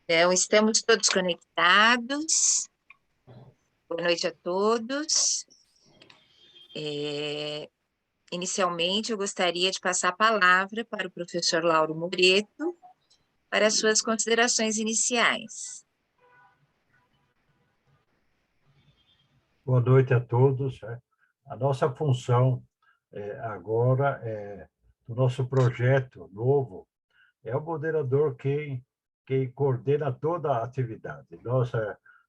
Então, estamos todos conectados. Boa noite a todos. Inicialmente, eu gostaria de passar a palavra para o professor Lauro Moreto para as suas considerações iniciais. Boa noite a todos. A nossa função agora do nosso projeto novo é o moderador quem coordena toda a atividade. Nós,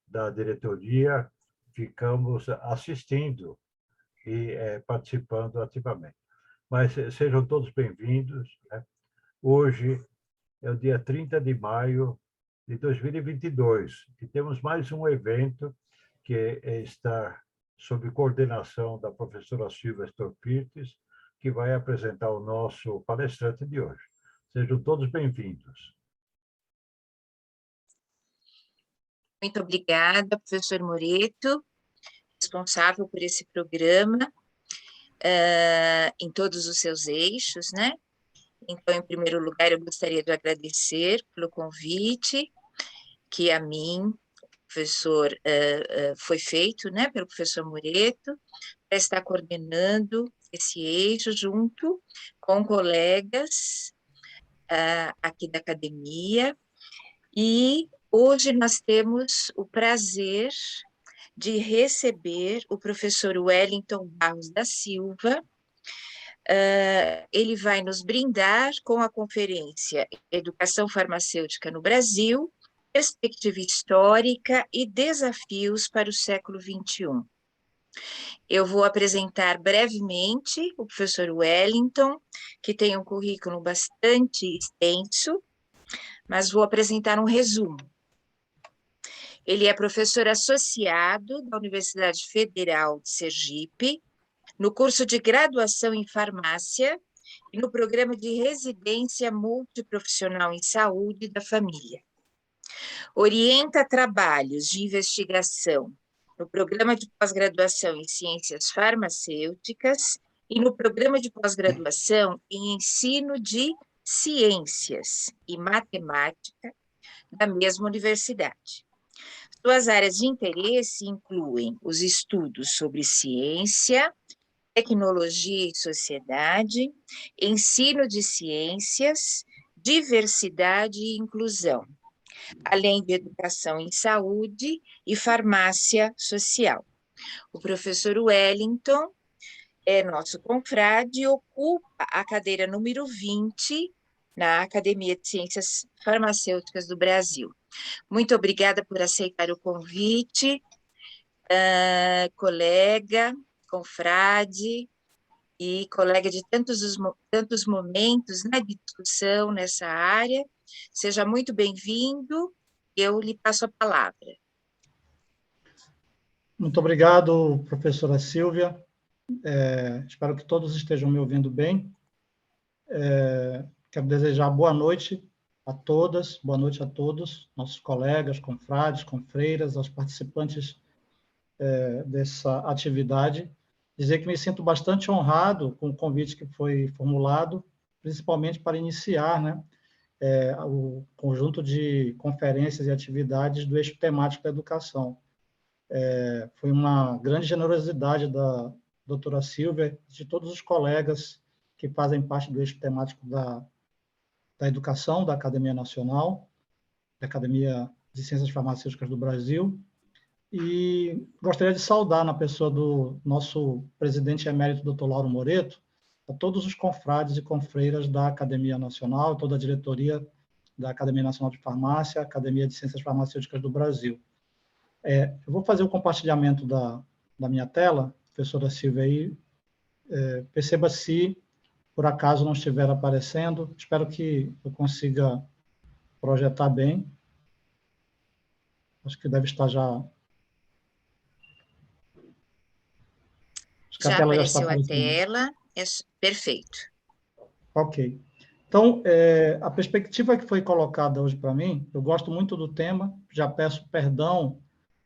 da diretoria, ficamos assistindo e participando ativamente. Mas sejam todos bem-vindos. Hoje é o dia 30 de maio de 2022 e temos mais um evento que está sob coordenação da professora Silvia Storpirtes, que vai apresentar o nosso palestrante de hoje. Sejam todos bem-vindos. Muito obrigada, professor Moreto, responsável por esse programa em todos os seus eixos, né? Então, em primeiro lugar, eu gostaria de agradecer pelo convite que a mim, professor, foi feito, né, pelo professor Moreto, para estar coordenando esse eixo junto com colegas aqui da academia. E hoje nós temos o prazer de receber o professor Wellington Barros da Silva. Ele vai nos brindar com a conferência Educação Farmacêutica no Brasil, Perspectiva Histórica e Desafios para o século XXI. Eu vou apresentar brevemente o professor Wellington, que tem um currículo bastante extenso, mas vou apresentar um resumo. Ele é professor associado da Universidade Federal de Sergipe, no curso de graduação em farmácia e no programa de residência multiprofissional em saúde da família. Orienta trabalhos de investigação no programa de pós-graduação em ciências farmacêuticas e no programa de pós-graduação em ensino de ciências e matemática da mesma universidade. Suas áreas de interesse incluem os estudos sobre ciência, tecnologia e sociedade, ensino de ciências, diversidade e inclusão, além de educação em saúde e farmácia social. O professor Wellington é nosso confrade e ocupa a cadeira número 20 na Academia de Ciências Farmacêuticas do Brasil. Muito obrigada por aceitar o convite, colega, confrade e colega de tantos momentos, né, de discussão nessa área. Seja muito bem-vindo, eu lhe passo a palavra. Muito obrigado, professora Silvia. Espero que todos estejam me ouvindo bem. Quero desejar boa noite a todas, boa noite a todos, nossos colegas, confrades, confreiras, aos participantes dessa atividade. Dizer que me sinto bastante honrado com o convite que foi formulado, principalmente para iniciar, né, o conjunto de conferências e atividades do eixo temático da educação. Foi uma grande generosidade da doutora Silvia, de todos os colegas que fazem parte do eixo temático da educação, da Academia Nacional, da Academia de Ciências Farmacêuticas do Brasil, e gostaria de saudar, na pessoa do nosso presidente emérito, Dr. Lauro Moreto, a todos os confrades e confreiras da Academia Nacional, toda a diretoria da Academia Nacional de Farmácia, Academia de Ciências Farmacêuticas do Brasil. Eu vou fazer o compartilhamento da minha tela, professora Silvia, aí, perceba se por acaso não estiver aparecendo, espero que eu consiga projetar bem. Acho que deve estar já... Já apareceu a tela, perfeito. Ok. Então, a perspectiva que foi colocada hoje para mim, eu gosto muito do tema, já peço perdão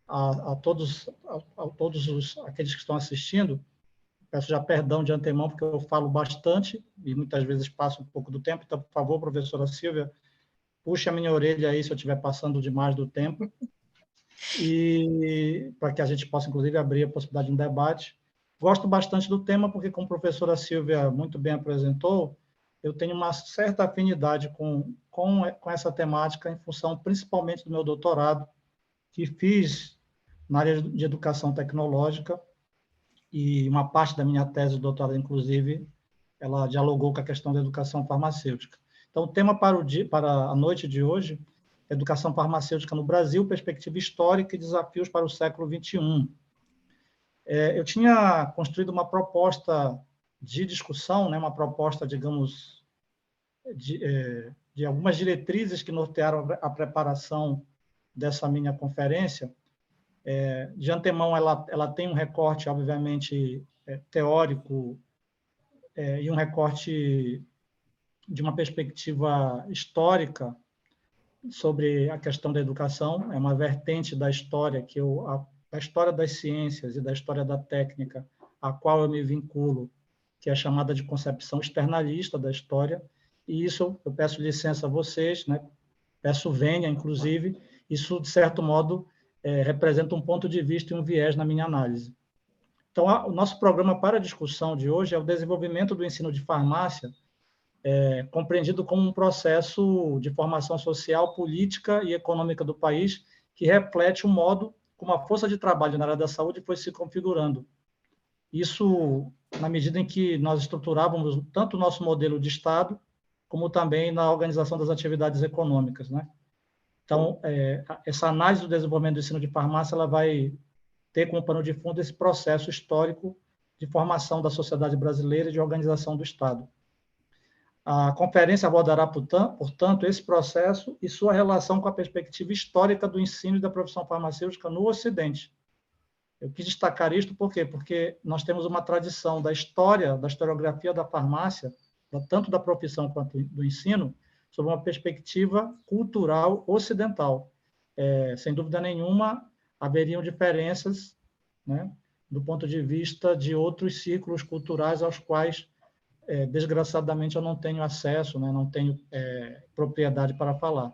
a todos aqueles que estão assistindo, peço já perdão de antemão, porque eu falo bastante e muitas vezes passo um pouco do tempo, então, por favor, professora Silvia, puxe a minha orelha aí se eu estiver passando demais do tempo, e para que a gente possa, inclusive, abrir a possibilidade de um debate. Gosto bastante do tema, porque, como a professora Silvia muito bem apresentou, eu tenho uma certa afinidade com essa temática, em função, principalmente, do meu doutorado, que fiz na área de educação tecnológica, e uma parte da minha tese de doutorado, inclusive, ela dialogou com a questão da educação farmacêutica. Então, o tema para a noite de hoje, educação farmacêutica no Brasil, perspectiva histórica e desafios para o século XXI. Eu tinha construído uma proposta de discussão, né, uma proposta, digamos, de algumas diretrizes que nortearam a preparação dessa minha conferência. De antemão, ela tem um recorte, obviamente, teórico, e um recorte de uma perspectiva histórica sobre a questão da educação. É uma vertente da história a história das ciências e da história da técnica, a qual eu me vinculo, que é chamada de concepção externalista da história. E isso, eu peço licença a vocês, né? Peço vênia, inclusive, isso, de certo modo, representa um ponto de vista e um viés na minha análise. Então, o nosso programa para a discussão de hoje é o desenvolvimento do ensino de farmácia, compreendido como um processo de formação social, política e econômica do país, que reflete o modo como a força de trabalho na área da saúde foi se configurando. Isso na medida em que nós estruturávamos tanto o nosso modelo de Estado, como também na organização das atividades econômicas, né? Então, essa análise do desenvolvimento do ensino de farmácia, ela vai ter como pano de fundo esse processo histórico de formação da sociedade brasileira e de organização do Estado. A conferência abordará, portanto, esse processo e sua relação com a perspectiva histórica do ensino e da profissão farmacêutica no Ocidente. Eu quis destacar isto por quê? Porque nós temos uma tradição da história, da historiografia da farmácia, tanto da profissão quanto do ensino, sob uma perspectiva cultural ocidental. Sem dúvida nenhuma, haveriam diferenças, né, do ponto de vista de outros círculos culturais aos quais, desgraçadamente, eu não tenho acesso, né, não tenho propriedade para falar.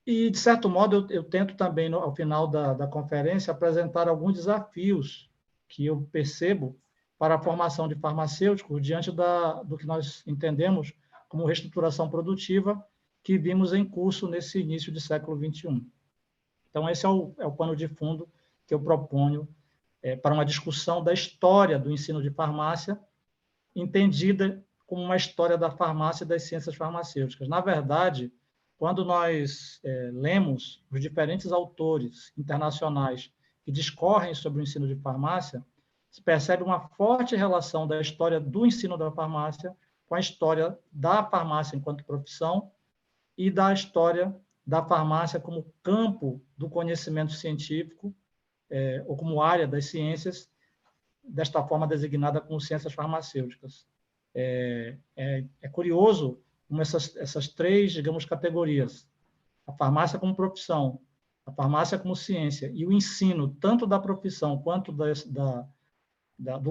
E, de certo modo, eu tento também, ao final da conferência, apresentar alguns desafios que eu percebo para a formação de farmacêuticos diante do que nós entendemos como reestruturação produtiva que vimos em curso nesse início de século XXI. Então, esse é o pano de fundo que eu proponho para uma discussão da história do ensino de farmácia, entendida como uma história da farmácia e das ciências farmacêuticas. Na verdade, quando nós lemos os diferentes autores internacionais que discorrem sobre o ensino de farmácia, se percebe uma forte relação da história do ensino da farmácia com a história da farmácia enquanto profissão e da história da farmácia como campo do conhecimento científico, ou como área das ciências, desta forma designada como ciências farmacêuticas. É curioso como essas três, digamos, categorias, a farmácia como profissão, a farmácia como ciência e o ensino, tanto da profissão quanto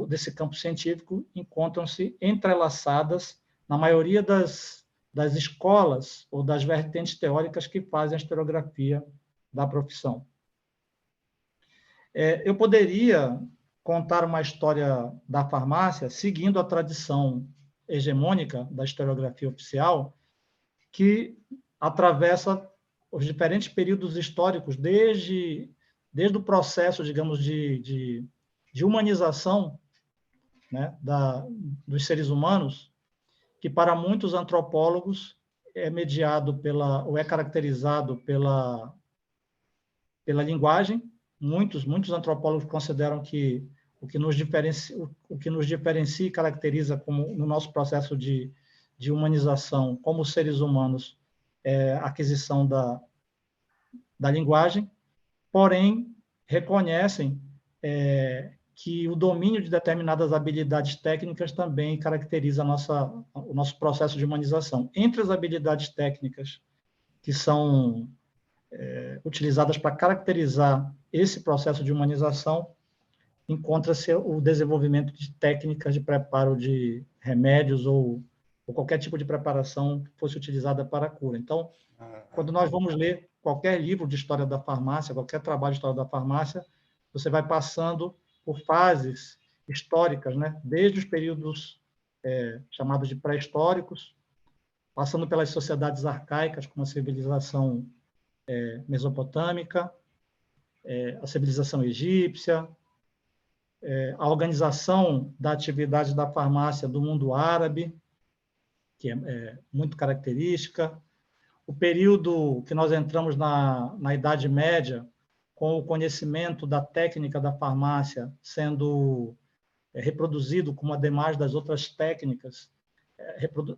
desse campo científico, encontram-se entrelaçadas na maioria das escolas ou das vertentes teóricas que fazem a historiografia da profissão. Eu poderia contar uma história da farmácia seguindo a tradição hegemônica da historiografia oficial, que atravessa os diferentes períodos históricos, desde o processo, digamos, de humanização, né, dos seres humanos, que para muitos antropólogos é mediado ou é caracterizado pela linguagem. Muitos antropólogos consideram que o que nos diferencia e caracteriza no nosso processo de humanização como seres humanos é a aquisição da linguagem, porém reconhecem que o domínio de determinadas habilidades técnicas também caracteriza o nosso processo de humanização. Entre as habilidades técnicas que são utilizadas para caracterizar esse processo de humanização, encontra-se o desenvolvimento de técnicas de preparo de remédios ou ou qualquer tipo de preparação que fosse utilizada para a cura. Então, quando nós vamos ler qualquer livro de história da farmácia, qualquer trabalho de história da farmácia, você vai passando por fases históricas, né? Desde os períodos chamados de pré-históricos, passando pelas sociedades arcaicas, como a civilização mesopotâmica, a civilização egípcia, a organização da atividade da farmácia do mundo árabe, que é muito característica, o período que nós entramos na Idade Média, com o conhecimento da técnica da farmácia sendo reproduzido como ademais das outras técnicas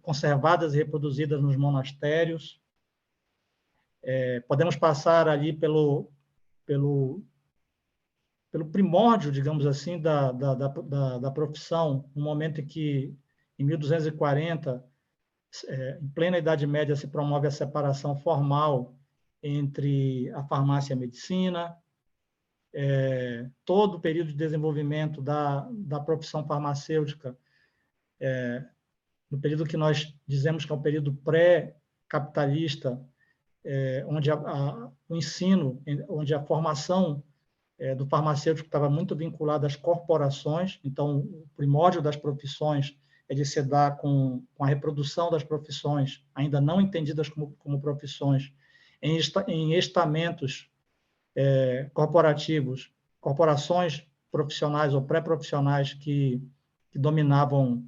conservadas e reproduzidas nos monastérios. Podemos passar ali pelo primórdio, digamos assim, da profissão, no momento em que, em 1240, em plena Idade Média, se promove a separação formal entre a farmácia e a medicina, todo o período de desenvolvimento da profissão farmacêutica, no período que nós dizemos que é o período pré-capitalista, onde o ensino, onde a formação do farmacêutico estava muito vinculada às corporações, então o primórdio das profissões ele se dá com a reprodução das profissões, ainda não entendidas como profissões, em estamentos corporativos, corporações profissionais ou pré-profissionais que dominavam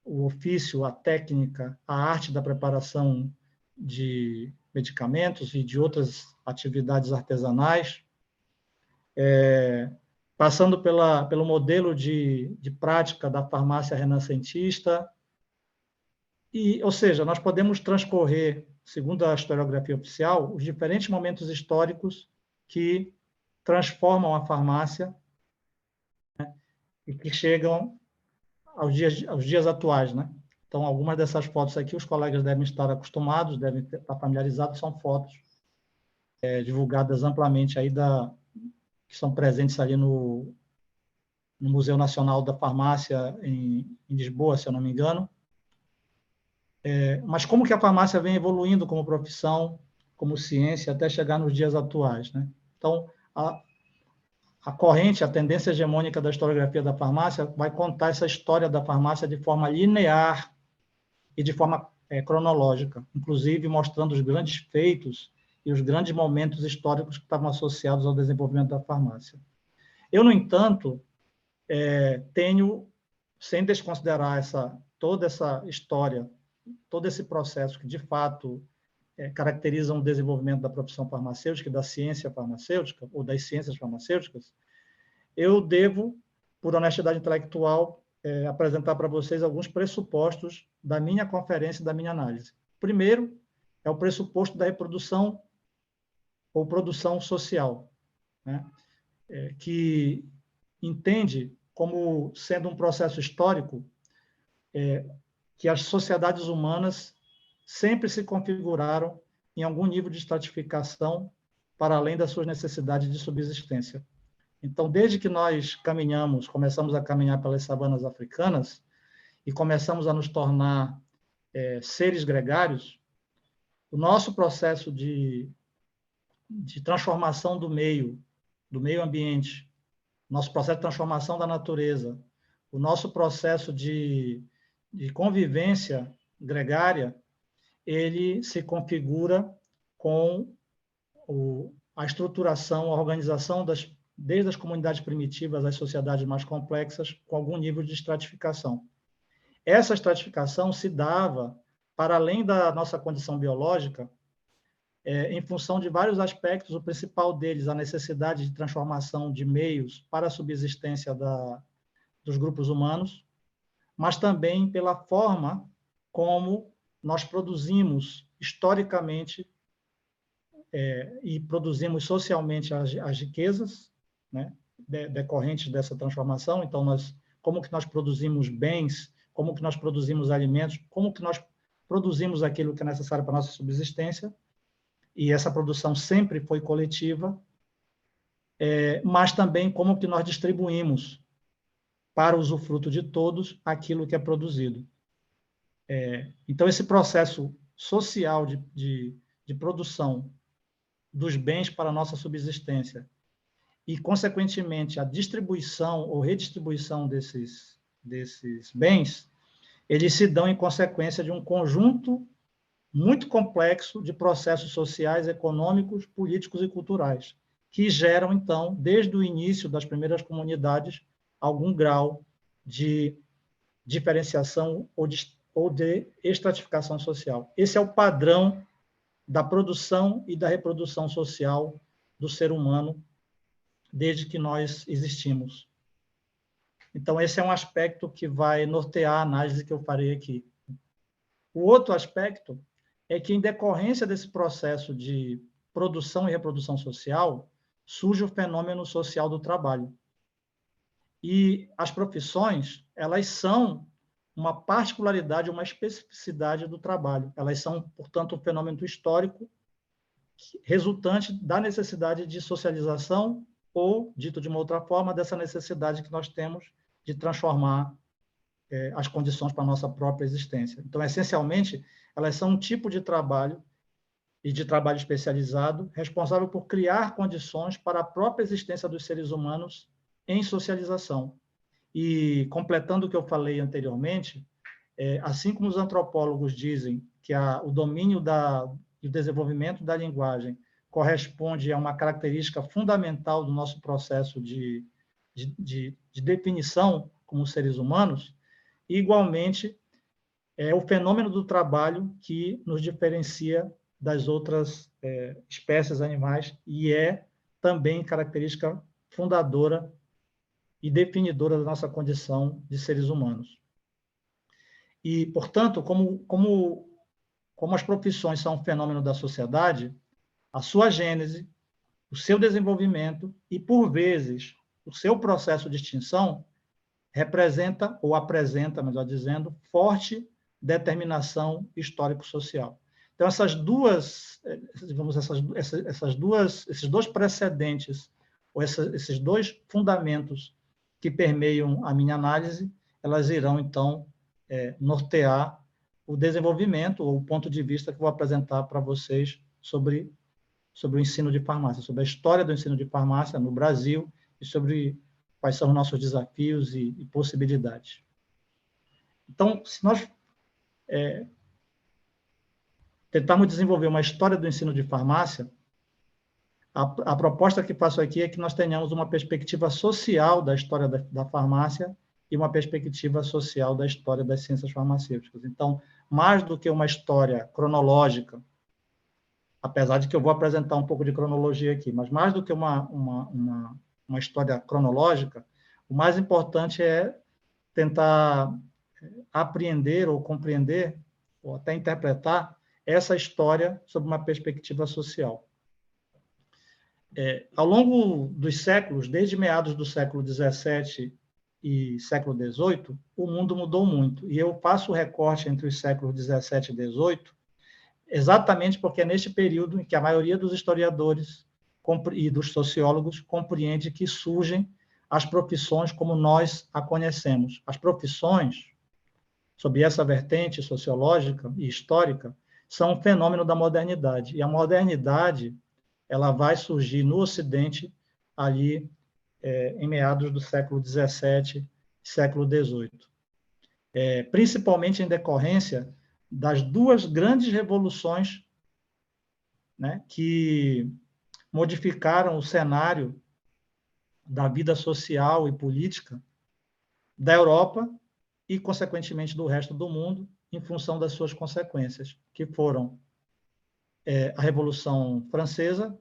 o ofício, a técnica, a arte da preparação de medicamentos e de outras atividades artesanais, passando pelo modelo de prática da farmácia renascentista. Ou seja, nós podemos transcorrer, segundo a historiografia oficial, os diferentes momentos históricos que transformam a farmácia, né, e que chegam aos dias atuais, né? Então, algumas dessas fotos aqui, os colegas devem estar acostumados, devem estar familiarizados, são fotos divulgadas amplamente aí que são presentes ali no Museu Nacional da Farmácia em Lisboa, se eu não me engano. Mas como que a farmácia vem evoluindo como profissão, como ciência, até chegar nos dias atuais, né? Então, a corrente, a tendência hegemônica da historiografia da farmácia vai contar essa história da farmácia de forma linear e de forma cronológica, inclusive mostrando os grandes feitos e os grandes momentos históricos que estavam associados ao desenvolvimento da farmácia. Eu, no entanto, tenho, sem desconsiderar toda essa história, todo esse processo que, de fato, caracterizam o desenvolvimento da profissão farmacêutica e da ciência farmacêutica, ou das ciências farmacêuticas, eu devo, por honestidade intelectual, apresentar para vocês alguns pressupostos da minha conferência e da minha análise. Primeiro, é o pressuposto da reprodução ou produção social, né? Que entende como sendo um processo histórico que as sociedades humanas sempre se configuraram em algum nível de estratificação para além das suas necessidades de subsistência. Então, desde que nós começamos a caminhar pelas savanas africanas e começamos a nos tornar seres gregários, o nosso processo de transformação do meio ambiente, nosso processo de transformação da natureza, o nosso processo de convivência gregária, ele se configura com a estruturação, a organização desde as comunidades primitivas às sociedades mais complexas, com algum nível de estratificação. Essa estratificação se dava, para além da nossa condição biológica, em função de vários aspectos, o principal deles, a necessidade de transformação de meios para a subsistência dos grupos humanos, mas também pela forma como nós produzimos historicamente e produzimos socialmente as riquezas, né, decorrentes dessa transformação. Então, como que nós produzimos bens, como que nós produzimos alimentos, como que nós produzimos aquilo que é necessário para a nossa subsistência, e essa produção sempre foi coletiva, mas também como que nós distribuímos para o usufruto de todos aquilo que é produzido. Então, esse processo social de produção dos bens para a nossa subsistência e, consequentemente, a distribuição ou redistribuição desses bens, eles se dão em consequência de um conjunto muito complexo de processos sociais, econômicos, políticos e culturais, que geram, então, desde o início das primeiras comunidades, algum grau de diferenciação ou de estratificação social. Esse é o padrão da produção e da reprodução social do ser humano desde que nós existimos. Então, esse é um aspecto que vai nortear a análise que eu farei aqui. O outro aspecto é que, em decorrência desse processo de produção e reprodução social, surge o fenômeno social do trabalho. E as profissões, elas são uma particularidade, uma especificidade do trabalho. Elas são, portanto, um fenômeno histórico resultante da necessidade de socialização ou, dito de uma outra forma, dessa necessidade que nós temos de transformar as condições para a nossa própria existência. Então, essencialmente, elas são um tipo de trabalho e de trabalho especializado responsável por criar condições para a própria existência dos seres humanos em socialização. E, completando o que eu falei anteriormente, assim como os antropólogos dizem que o domínio e o desenvolvimento da linguagem corresponde a uma característica fundamental do nosso processo de definição como seres humanos, igualmente, é o fenômeno do trabalho que nos diferencia das outras espécies animais e é também característica fundadora e definidora da nossa condição de seres humanos. E, portanto, como as profissões são um fenômeno da sociedade, a sua gênese, o seu desenvolvimento e, por vezes, o seu processo de extinção representa, ou apresenta, melhor dizendo, forte determinação histórico-social. Então, esses dois precedentes, ou esses dois fundamentos que permeiam a minha análise, elas irão, então, nortear o desenvolvimento ou o ponto de vista que eu vou apresentar para vocês sobre o ensino de farmácia, sobre a história do ensino de farmácia no Brasil e sobre quais são os nossos desafios e possibilidades. Então, se nós tentarmos desenvolver uma história do ensino de farmácia, a proposta que faço aqui é que nós tenhamos uma perspectiva social da história da farmácia e uma perspectiva social da história das ciências farmacêuticas. Então, mais do que uma história cronológica, apesar de que eu vou apresentar um pouco de cronologia aqui, mas mais do que uma história cronológica, o mais importante é tentar apreender ou compreender, ou até interpretar, essa história sob uma perspectiva social. Ao longo dos séculos, desde meados do século XVII e século XVIII, o mundo mudou muito. E eu faço o recorte entre os séculos XVII e XVIII, exatamente porque é neste período em que a maioria dos historiadores e dos sociólogos compreende que surgem as profissões como nós a conhecemos. As profissões, sob essa vertente sociológica e histórica, são um fenômeno da modernidade. E a modernidade ela vai surgir no Ocidente ali em meados do século XVII e século XVIII. Principalmente em decorrência das duas grandes revoluções, né, que modificaram o cenário da vida social e política da Europa e, consequentemente, do resto do mundo, em função das suas consequências, que foram a Revolução Francesa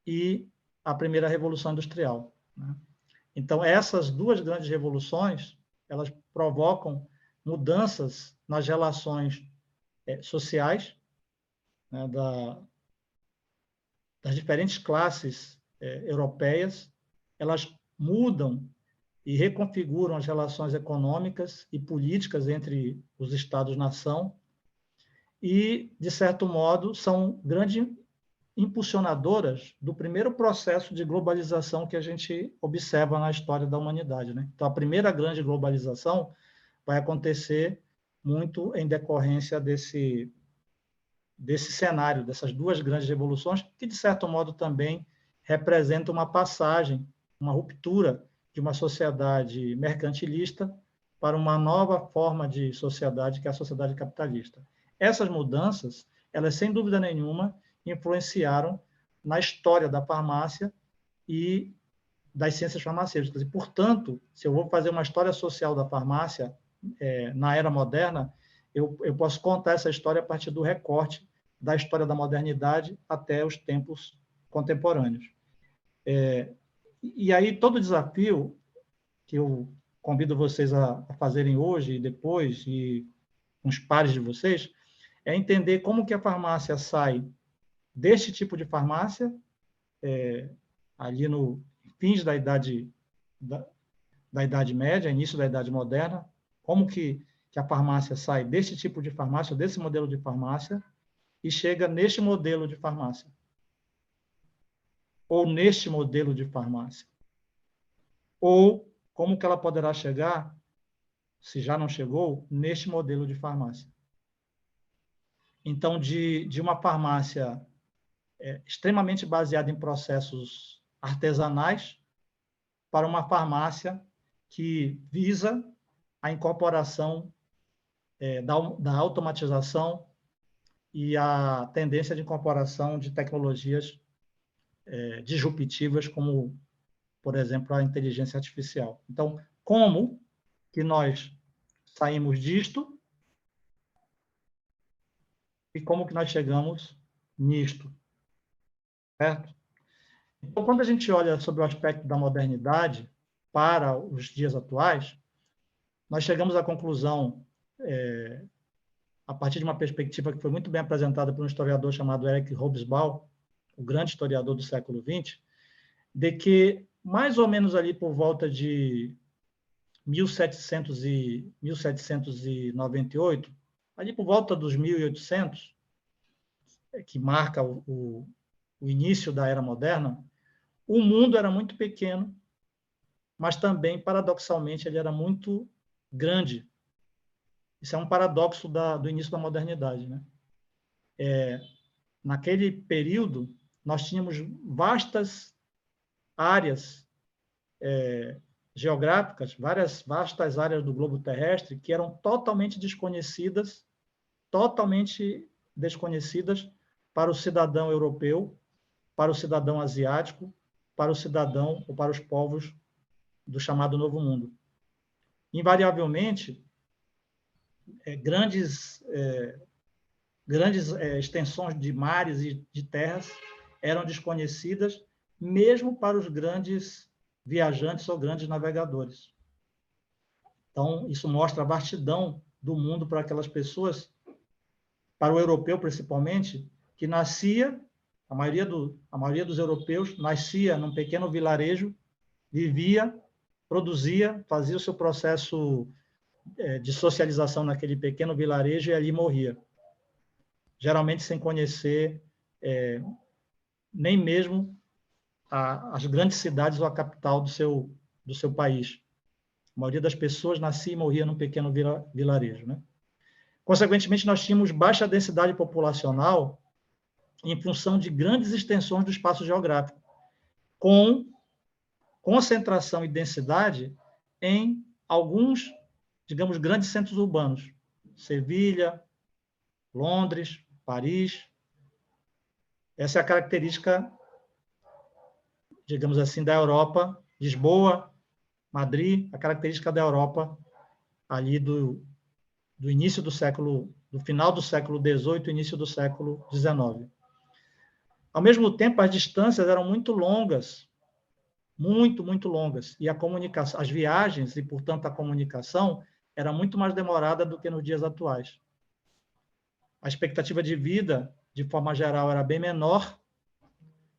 e a primeira Revolução Industrial, né? Então, essas duas grandes revoluções, elas provocam mudanças nas relações sociais, né, das diferentes classes europeias. Elas mudam e reconfiguram as relações econômicas e políticas entre os Estados-nação e, de certo modo, são grandes impulsionadoras do primeiro processo de globalização que a gente observa na história da humanidade, né? Então, a primeira grande globalização vai acontecer muito em decorrência desse cenário, dessas duas grandes revoluções, que, de certo modo, também representam uma passagem, uma ruptura de uma sociedade mercantilista para uma nova forma de sociedade, que é a sociedade capitalista. Essas mudanças, elas, sem dúvida nenhuma, influenciaram na história da farmácia e das ciências farmacêuticas. E, portanto, se eu vou fazer uma história social da farmácia na era moderna, eu posso contar essa história a partir do recorte da história da modernidade até os tempos contemporâneos. E aí, todo desafio que eu convido vocês a fazerem hoje e depois, e com os pares de vocês, é entender como que a farmácia sai deste tipo de farmácia, ali no fins da Idade Média, início da Idade Moderna, como que a farmácia sai desse tipo de farmácia, desse modelo de farmácia, e chega neste modelo de farmácia. Ou neste modelo de farmácia. Ou como que ela poderá chegar, se já não chegou, neste modelo de farmácia. Então, de uma farmácia extremamente baseada em processos artesanais para uma farmácia que visa a incorporação da automatização e a tendência de incorporação de tecnologias disruptivas, como, por exemplo, a inteligência artificial. Então, como que nós saímos disto e como que nós chegamos nisto, certo? Então, quando a gente olha sobre o aspecto da modernidade para os dias atuais, nós chegamos à conclusão, a partir de uma perspectiva que foi muito bem apresentada por um historiador chamado Eric Hobsbawm, o grande historiador do século XX, de que, mais ou menos ali por volta de 1798, ali por volta dos 1800, que marca o início da Era Moderna, o mundo era muito pequeno, mas também, paradoxalmente, ele era muito grande. Isso é um paradoxo do início da modernidade, né? Naquele período, nós tínhamos vastas áreas geográficas, várias vastas áreas do globo terrestre que eram totalmente desconhecidas para o cidadão europeu, para o cidadão asiático, para o cidadão ou para os povos do chamado Novo Mundo. Invariavelmente, grandes extensões de mares e de terras eram desconhecidas, mesmo para os grandes viajantes ou grandes navegadores. Então, isso mostra a vastidão do mundo para aquelas pessoas, para o europeu principalmente, que nascia, a maioria dos europeus nascia num pequeno vilarejo, vivia, produzia, fazia o seu processo de socialização naquele pequeno vilarejo e ali morria. Geralmente sem conhecer nem mesmo as grandes cidades ou a capital do seu país. A maioria das pessoas nascia e morria num pequeno vilarejo, né? Consequentemente, nós tínhamos baixa densidade populacional em função de grandes extensões do espaço geográfico, com concentração e densidade em alguns, digamos, grandes centros urbanos. Sevilha, Londres, Paris. Essa é a característica, digamos assim, da Europa, Lisboa, Madrid, a característica da Europa ali do início do final do século XVIII, início do século XIX. Ao mesmo tempo, as distâncias eram muito longas, muito longas, e as viagens e, portanto, a comunicação era muito mais demorada do que nos dias atuais. A expectativa de vida, de forma geral, era bem menor,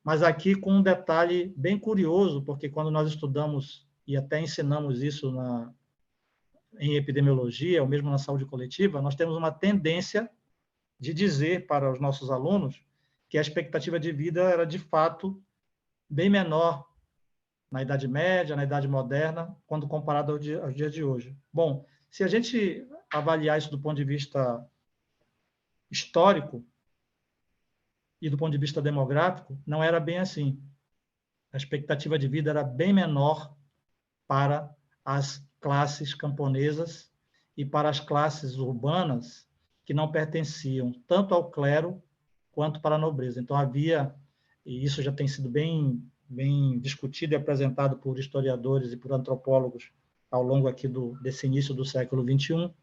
mas aqui com um detalhe bem curioso, porque quando nós estudamos e até ensinamos isso em epidemiologia, ou mesmo na saúde coletiva, nós temos uma tendência de dizer para os nossos alunos que a expectativa de vida era, de fato, bem menor na Idade Média, na Idade Moderna, quando comparado aos dias de hoje. Bom, se a gente avaliar isso do ponto de vista histórico e do ponto de vista demográfico, não era bem assim. A expectativa de vida era bem menor para as classes camponesas e para as classes urbanas que não pertenciam tanto ao clero quanto para a nobreza. Então, havia, e isso já tem sido bem discutido e apresentado por historiadores e por antropólogos ao longo aqui desse início do século XXI,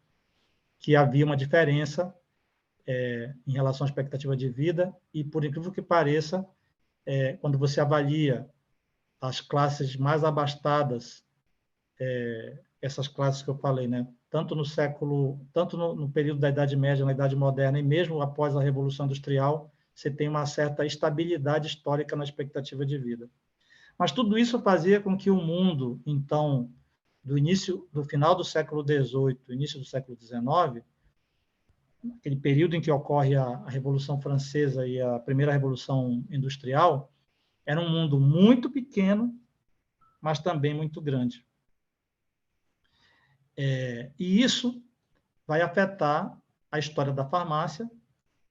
que havia uma diferença em relação à expectativa de vida e, por incrível que pareça, quando você avalia as classes mais abastadas, essas classes que eu falei, né? Tanto no período da Idade Média, na Idade Moderna e mesmo após a Revolução Industrial, você tem uma certa estabilidade histórica na expectativa de vida. Mas tudo isso fazia com que o mundo, então, do final do século XVIII, início do século XIX, aquele período em que ocorre a Revolução Francesa e a primeira Revolução Industrial, era um mundo muito pequeno, mas também muito grande. E isso vai afetar a história da farmácia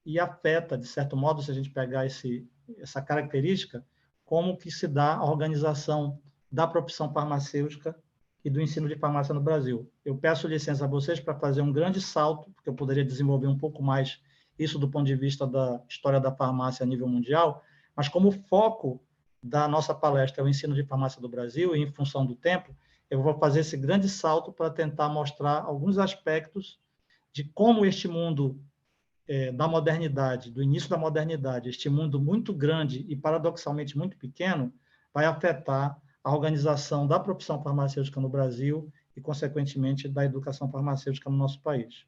e afeta, de certo modo, se a gente pegar essa característica, como que se dá a organização da profissão farmacêutica e do ensino de farmácia no Brasil. Eu peço licença a vocês para fazer um grande salto, porque eu poderia desenvolver um pouco mais isso do ponto de vista da história da farmácia a nível mundial, mas como o foco da nossa palestra é o ensino de farmácia do Brasil, e em função do tempo, eu vou fazer esse grande salto para tentar mostrar alguns aspectos de como este mundo da modernidade, do início da modernidade, este mundo muito grande e paradoxalmente muito pequeno, vai afetar a organização da profissão farmacêutica no Brasil e, consequentemente, da educação farmacêutica no nosso país.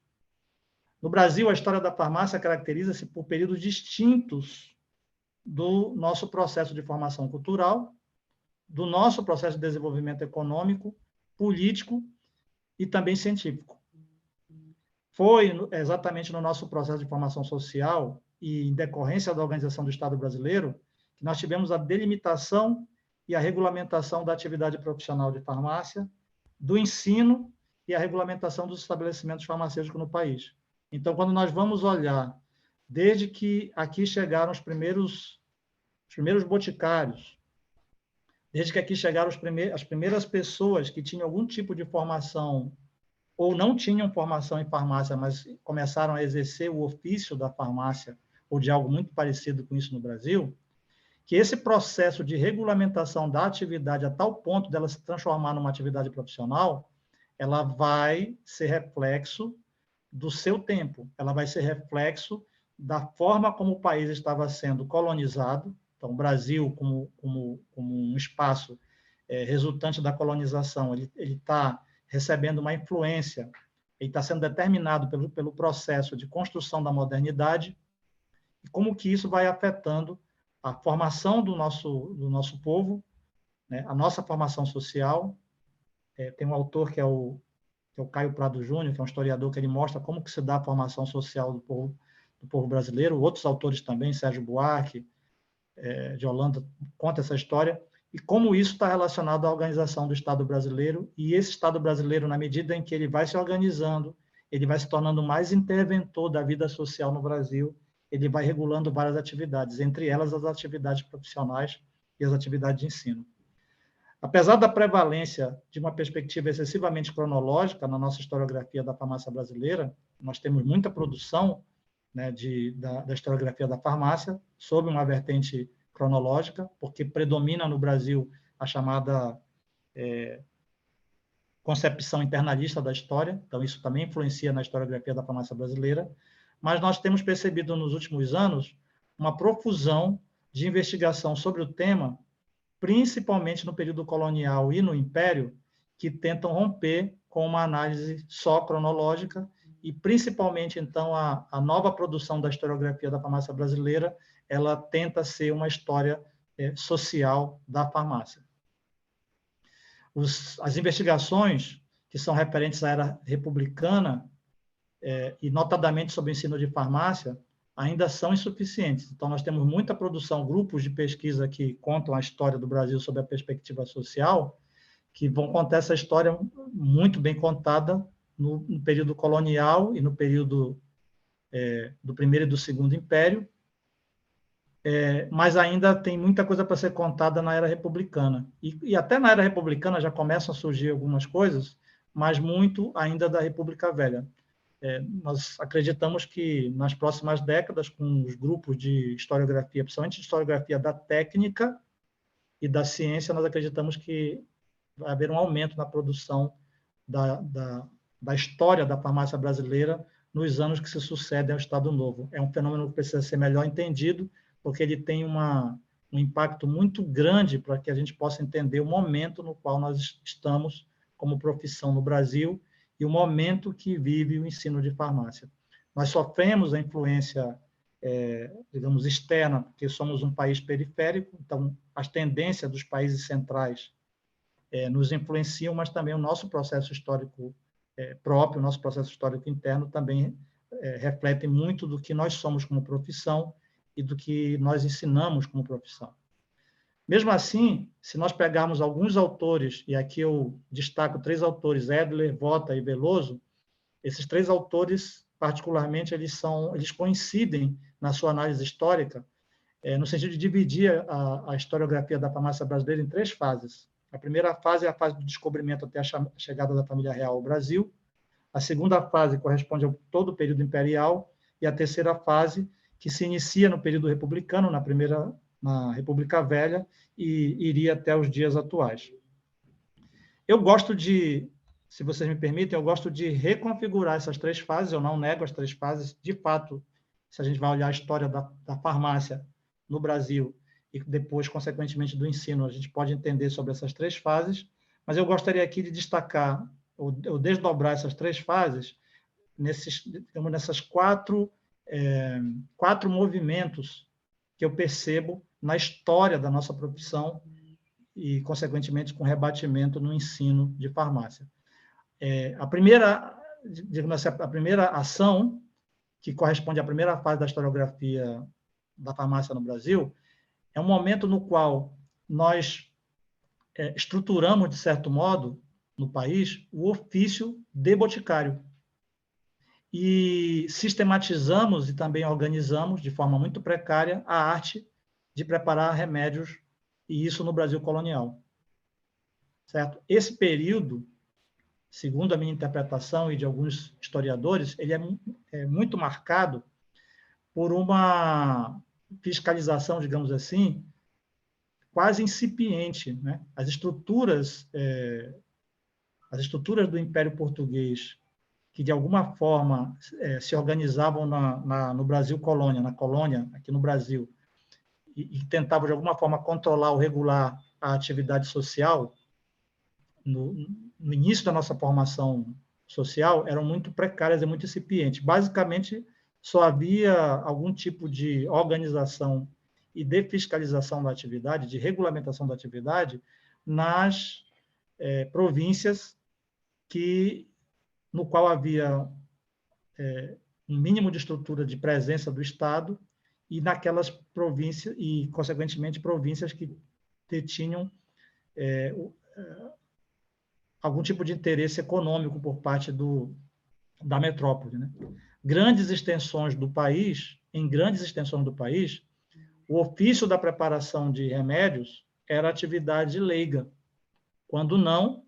No Brasil, a história da farmácia caracteriza-se por períodos distintos do nosso processo de formação cultural, do nosso processo de desenvolvimento econômico, político e também científico. Foi exatamente no nosso processo de formação social e em decorrência da organização do Estado brasileiro que nós tivemos a delimitação e a regulamentação da atividade profissional de farmácia, do ensino e a regulamentação dos estabelecimentos farmacêuticos no país. Então, quando nós vamos olhar, desde que aqui chegaram os primeiros boticários, desde que aqui chegaram as primeiras pessoas que tinham algum tipo de formação ou não tinham formação em farmácia, mas começaram a exercer o ofício da farmácia ou de algo muito parecido com isso no Brasil, que esse processo de regulamentação da atividade a tal ponto dela se transformar numa atividade profissional, ela vai ser reflexo do seu tempo, ela vai ser reflexo da forma como o país estava sendo colonizado. Então, o Brasil, como um espaço resultante da colonização, ele está recebendo uma influência, ele está sendo determinado pelo processo de construção da modernidade, e como que isso vai afetando a formação do nosso povo, né, a nossa formação social. Tem um autor que é o Caio Prado Júnior, que é um historiador, que ele mostra como que se dá a formação social do povo brasileiro. Outros autores também, Sérgio Buarque, de Holanda, conta essa história, e como isso está relacionado à organização do Estado brasileiro, e esse Estado brasileiro, na medida em que ele vai se organizando, ele vai se tornando mais interventor da vida social no Brasil, ele vai regulando várias atividades, entre elas as atividades profissionais e as atividades de ensino. Apesar da prevalência de uma perspectiva excessivamente cronológica na nossa historiografia da farmácia brasileira, nós temos muita produção, né, da historiografia da farmácia sob uma vertente cronológica, porque predomina no Brasil a chamada concepção internalista da história, então isso também influencia na historiografia da farmácia brasileira, mas nós temos percebido nos últimos anos uma profusão de investigação sobre o tema, principalmente no período colonial e no Império, que tentam romper com uma análise só cronológica, e principalmente, então, a nova produção da historiografia da farmácia brasileira, ela tenta ser uma história social da farmácia. As investigações que são referentes à era republicana, e notadamente sobre o ensino de farmácia, ainda são insuficientes. Então, nós temos muita produção, grupos de pesquisa que contam a história do Brasil sob a perspectiva social, que vão contar essa história muito bem contada no período colonial e no período do Primeiro e do Segundo Império, mas ainda tem muita coisa para ser contada na era republicana. E até na era republicana já começam a surgir algumas coisas, mas muito ainda da República Velha. Nós acreditamos que nas próximas décadas, com os grupos de historiografia, principalmente de historiografia da técnica e da ciência, nós acreditamos que vai haver um aumento na produção da história da farmácia brasileira nos anos que se sucedem ao Estado Novo. É um fenômeno que precisa ser melhor entendido, porque ele tem um impacto muito grande para que a gente possa entender o momento no qual nós estamos como profissão no Brasil e o momento que vive o ensino de farmácia. Nós sofremos a influência, digamos, externa, porque somos um país periférico, então as tendências dos países centrais nos influenciam, mas também o nosso processo histórico próprio, o nosso processo histórico interno também reflete muito do que nós somos como profissão e do que nós ensinamos como profissão. Mesmo assim, se nós pegarmos alguns autores, e aqui eu destaco 3 autores, Edler, Vota e Veloso, esses 3 autores, particularmente, eles coincidem na sua análise histórica, no sentido de dividir a historiografia da farmácia brasileira em 3 fases. A primeira fase é a fase do descobrimento até a chegada da família real ao Brasil. A segunda fase corresponde a todo o período imperial. E a terceira fase, que se inicia no período republicano, na República Velha, e iria até os dias atuais. Eu gosto de, se vocês me permitem, eu gosto de reconfigurar essas 3 fases, eu não nego as 3 fases. De fato, se a gente vai olhar a história da farmácia no Brasil e depois, consequentemente, do ensino, a gente pode entender sobre essas 3 fases, mas eu gostaria aqui de destacar, ou desdobrar essas 3 fases, nessas 4 movimentos que eu percebo na história da nossa profissão e, consequentemente, com rebatimento no ensino de farmácia. A primeira ação, que corresponde à primeira fase da historiografia da farmácia no Brasil, é um momento no qual nós estruturamos, de certo modo, no país, o ofício de boticário. E sistematizamos e também organizamos, de forma muito precária, a arte de preparar remédios, e isso no Brasil colonial. Certo? Esse período, segundo a minha interpretação e de alguns historiadores, ele é muito marcado por uma fiscalização, digamos assim, quase incipiente, né? As estruturas do Império Português, que de alguma forma se organizavam no Brasil colônia, na colônia, aqui no Brasil, e tentavam de alguma forma controlar ou regular a atividade social, no início da nossa formação social, eram muito precárias e muito incipientes. Basicamente, só havia algum tipo de organização e de fiscalização da atividade, de regulamentação da atividade, nas províncias no qual havia um mínimo de estrutura de presença do Estado, e naquelas províncias, e, consequentemente, províncias que detinham algum tipo de interesse econômico por parte da metrópole, né? Em grandes extensões do país, o ofício da preparação de remédios era atividade leiga, quando não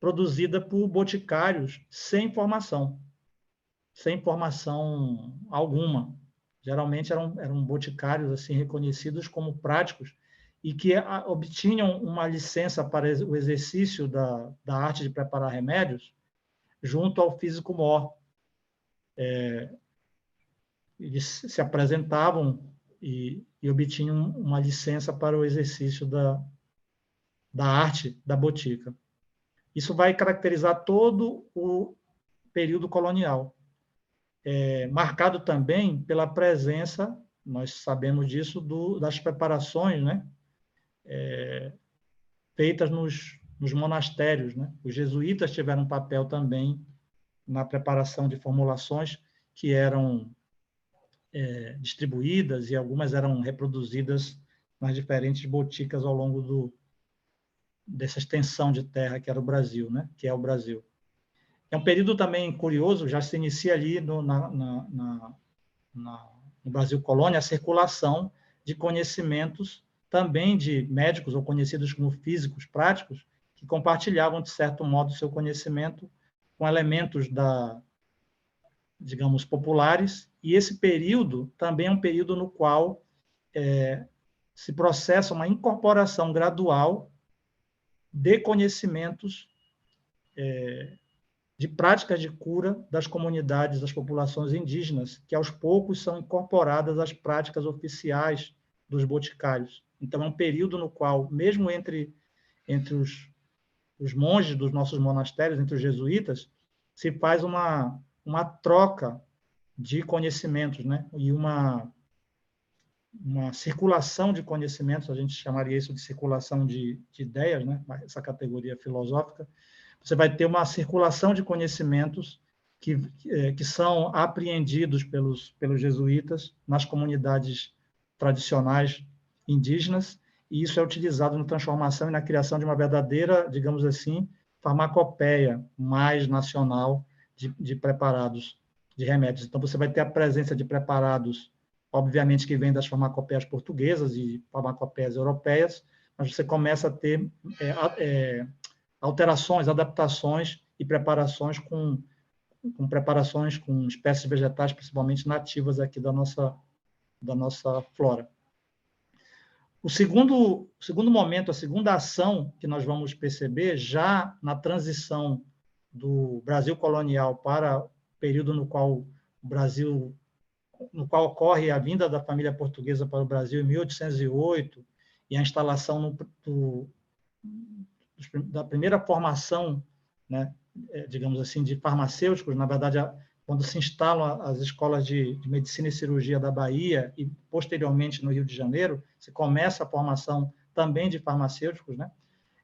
produzida por boticários sem formação alguma. Geralmente eram boticários assim reconhecidos como práticos e que obtinham uma licença para o exercício da arte de preparar remédios junto ao físico-mor. Eles se apresentavam e obtinham uma licença para o exercício da arte da botica. Isso vai caracterizar todo o período colonial, marcado também pela presença, nós sabemos disso, das preparações, né, feitas nos monastérios, né? Os jesuítas tiveram um papel também na preparação de formulações que eram distribuídas e algumas eram reproduzidas nas diferentes boticas ao longo dessa extensão de terra que era o Brasil, né? Que é o Brasil. É um período também curioso, já se inicia ali no Brasil Colônia a circulação de conhecimentos também de médicos ou conhecidos como físicos práticos que compartilhavam, de certo modo, seu conhecimento com elementos digamos, populares, e esse período também é um período no qual se processa uma incorporação gradual de conhecimentos de práticas de cura das comunidades, das populações indígenas, que aos poucos são incorporadas às práticas oficiais dos boticários. Então, é um período no qual, mesmo entre os monges dos nossos monastérios, entre os jesuítas, se faz uma troca de conhecimentos, né? E uma circulação de conhecimentos, a gente chamaria isso de circulação de ideias, né? Essa categoria filosófica. Você vai ter uma circulação de conhecimentos que são apreendidos pelos jesuítas nas comunidades tradicionais indígenas, e isso é utilizado na transformação e na criação de uma verdadeira, digamos assim, farmacopeia mais nacional de preparados, de remédios. Então, você vai ter a presença de preparados, obviamente, que vêm das farmacopeias portuguesas e farmacopeias europeias, mas você começa a ter alterações, adaptações e preparações com espécies vegetais, principalmente nativas aqui da nossa flora. O segundo momento, a segunda ação que nós vamos perceber já na transição do Brasil colonial para o período no qual ocorre a vinda da família portuguesa para o Brasil em 1808 e a instalação da primeira formação, né, digamos assim, de farmacêuticos. Na verdade, quando se instalam as escolas de medicina e cirurgia da Bahia e, posteriormente, no Rio de Janeiro, se começa a formação também de farmacêuticos, né?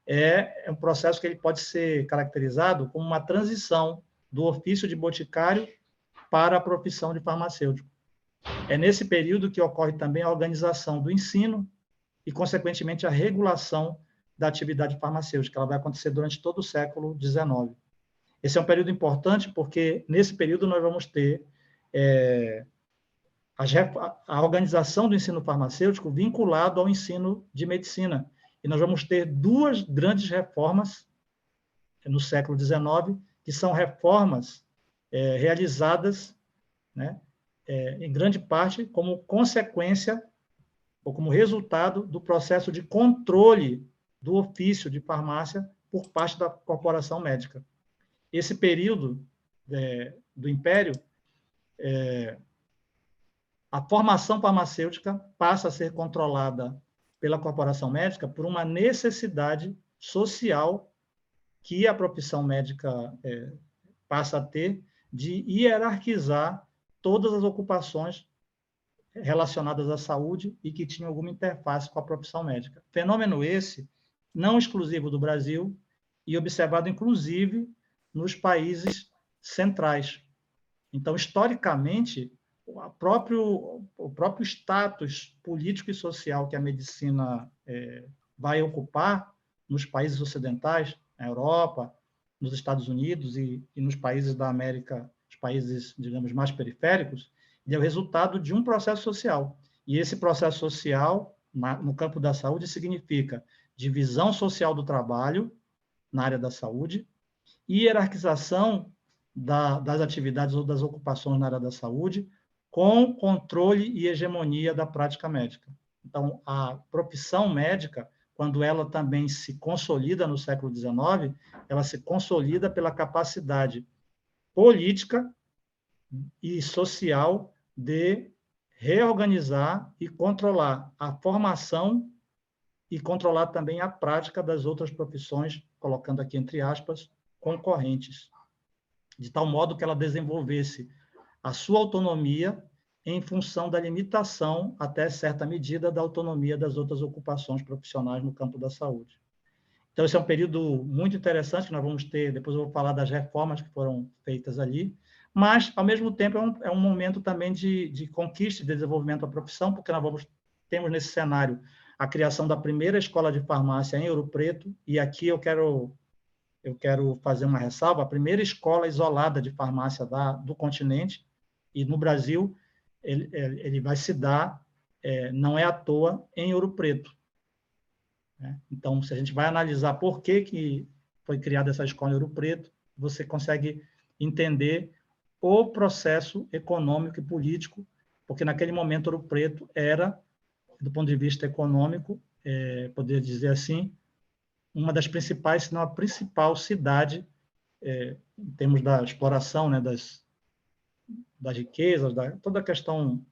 É um processo que ele pode ser caracterizado como uma transição do ofício de boticário para a profissão de farmacêutico. É nesse período que ocorre também a organização do ensino e, consequentemente, a regulação da atividade farmacêutica. Ela vai acontecer durante todo o século XIX. Esse é um período importante porque, nesse período, nós vamos ter a organização do ensino farmacêutico vinculado ao ensino de medicina. E nós vamos ter duas grandes reformas no século XIX, que são reformas realizadas, né, em grande parte, como consequência ou como resultado do processo de controle do ofício de farmácia por parte da corporação médica. Esse período do Império, a formação farmacêutica passa a ser controlada pela corporação médica por uma necessidade social que a profissão médica passa a ter de hierarquizar todas as ocupações relacionadas à saúde e que tinham alguma interface com a profissão médica. Fenômeno esse não exclusivo do Brasil e observado, inclusive, nos países centrais. Então, historicamente, o próprio status político e social que a medicina vai ocupar nos países ocidentais, na Europa, nos Estados Unidos e nos países da América, os países, digamos, mais periféricos, é o resultado de um processo social. E esse processo social, no campo da saúde, significa divisão social do trabalho na área da saúde, hierarquização das atividades ou das ocupações na área da saúde, com controle e hegemonia da prática médica. Então, a profissão médica, quando ela também se consolida no século XIX, ela se consolida pela capacidade política e social de reorganizar e controlar a formação e controlar também a prática das outras profissões, colocando aqui entre aspas, concorrentes, de tal modo que ela desenvolvesse a sua autonomia em função da limitação, até certa medida, da autonomia das outras ocupações profissionais no campo da saúde. Então, esse é um período muito interessante, que nós vamos ter, depois eu vou falar das reformas que foram feitas ali, mas, ao mesmo tempo, é um momento também de conquista e desenvolvimento da profissão, porque nós temos nesse cenário a criação da primeira escola de farmácia em Ouro Preto, e aqui eu quero eu quero fazer uma ressalva, a primeira escola isolada de farmácia do continente, e no Brasil ele vai se dar, não é à toa, em Ouro Preto. Né? Então, se a gente vai analisar por que foi criada essa escola em Ouro Preto, você consegue entender o processo econômico e político, porque naquele momento Ouro Preto era, do ponto de vista econômico, poderia dizer assim, uma das principais, se não a principal cidade, em termos da exploração, né, das riquezas, toda a questão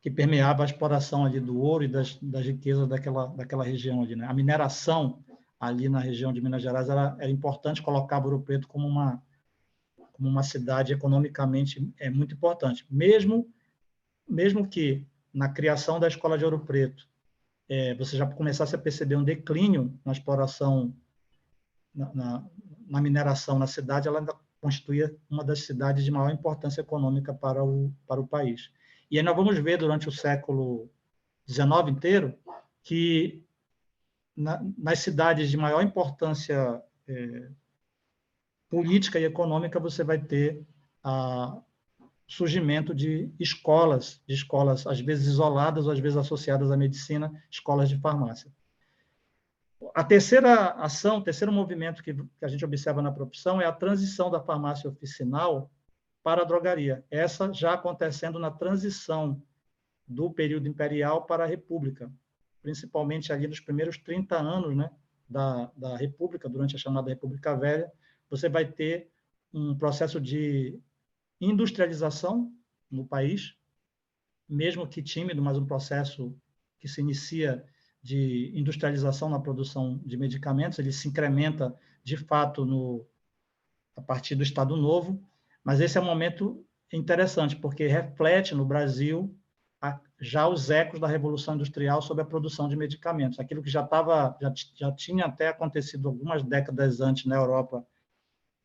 que permeava a exploração ali do ouro e das riquezas daquela região ali, né? A mineração ali na região de Minas Gerais era importante, colocava Ouro Preto como uma cidade economicamente muito importante. Mesmo que na criação da Escola de Ouro Preto você já começasse a perceber um declínio na exploração, na mineração na cidade, ela ainda constituía uma das cidades de maior importância econômica para o país. E aí nós vamos ver durante o século XIX inteiro que nas cidades de maior importância política e econômica você vai ter surgimento de escolas, às vezes isoladas ou às vezes associadas à medicina, escolas de farmácia. A terceira ação, o terceiro movimento que a gente observa na profissão é a transição da farmácia oficinal para a drogaria. Essa já acontecendo na transição do período imperial para a República, principalmente ali nos primeiros 30 anos, né, da República, durante a chamada República Velha, você vai ter um processo de industrialização no país, mesmo que tímido, mas um processo que se inicia de industrialização na produção de medicamentos, ele se incrementa, de fato, a partir do Estado Novo, mas esse é um momento interessante, porque reflete no Brasil já os ecos da Revolução Industrial sobre a produção de medicamentos. Aquilo que já tinha até acontecido algumas décadas antes na Europa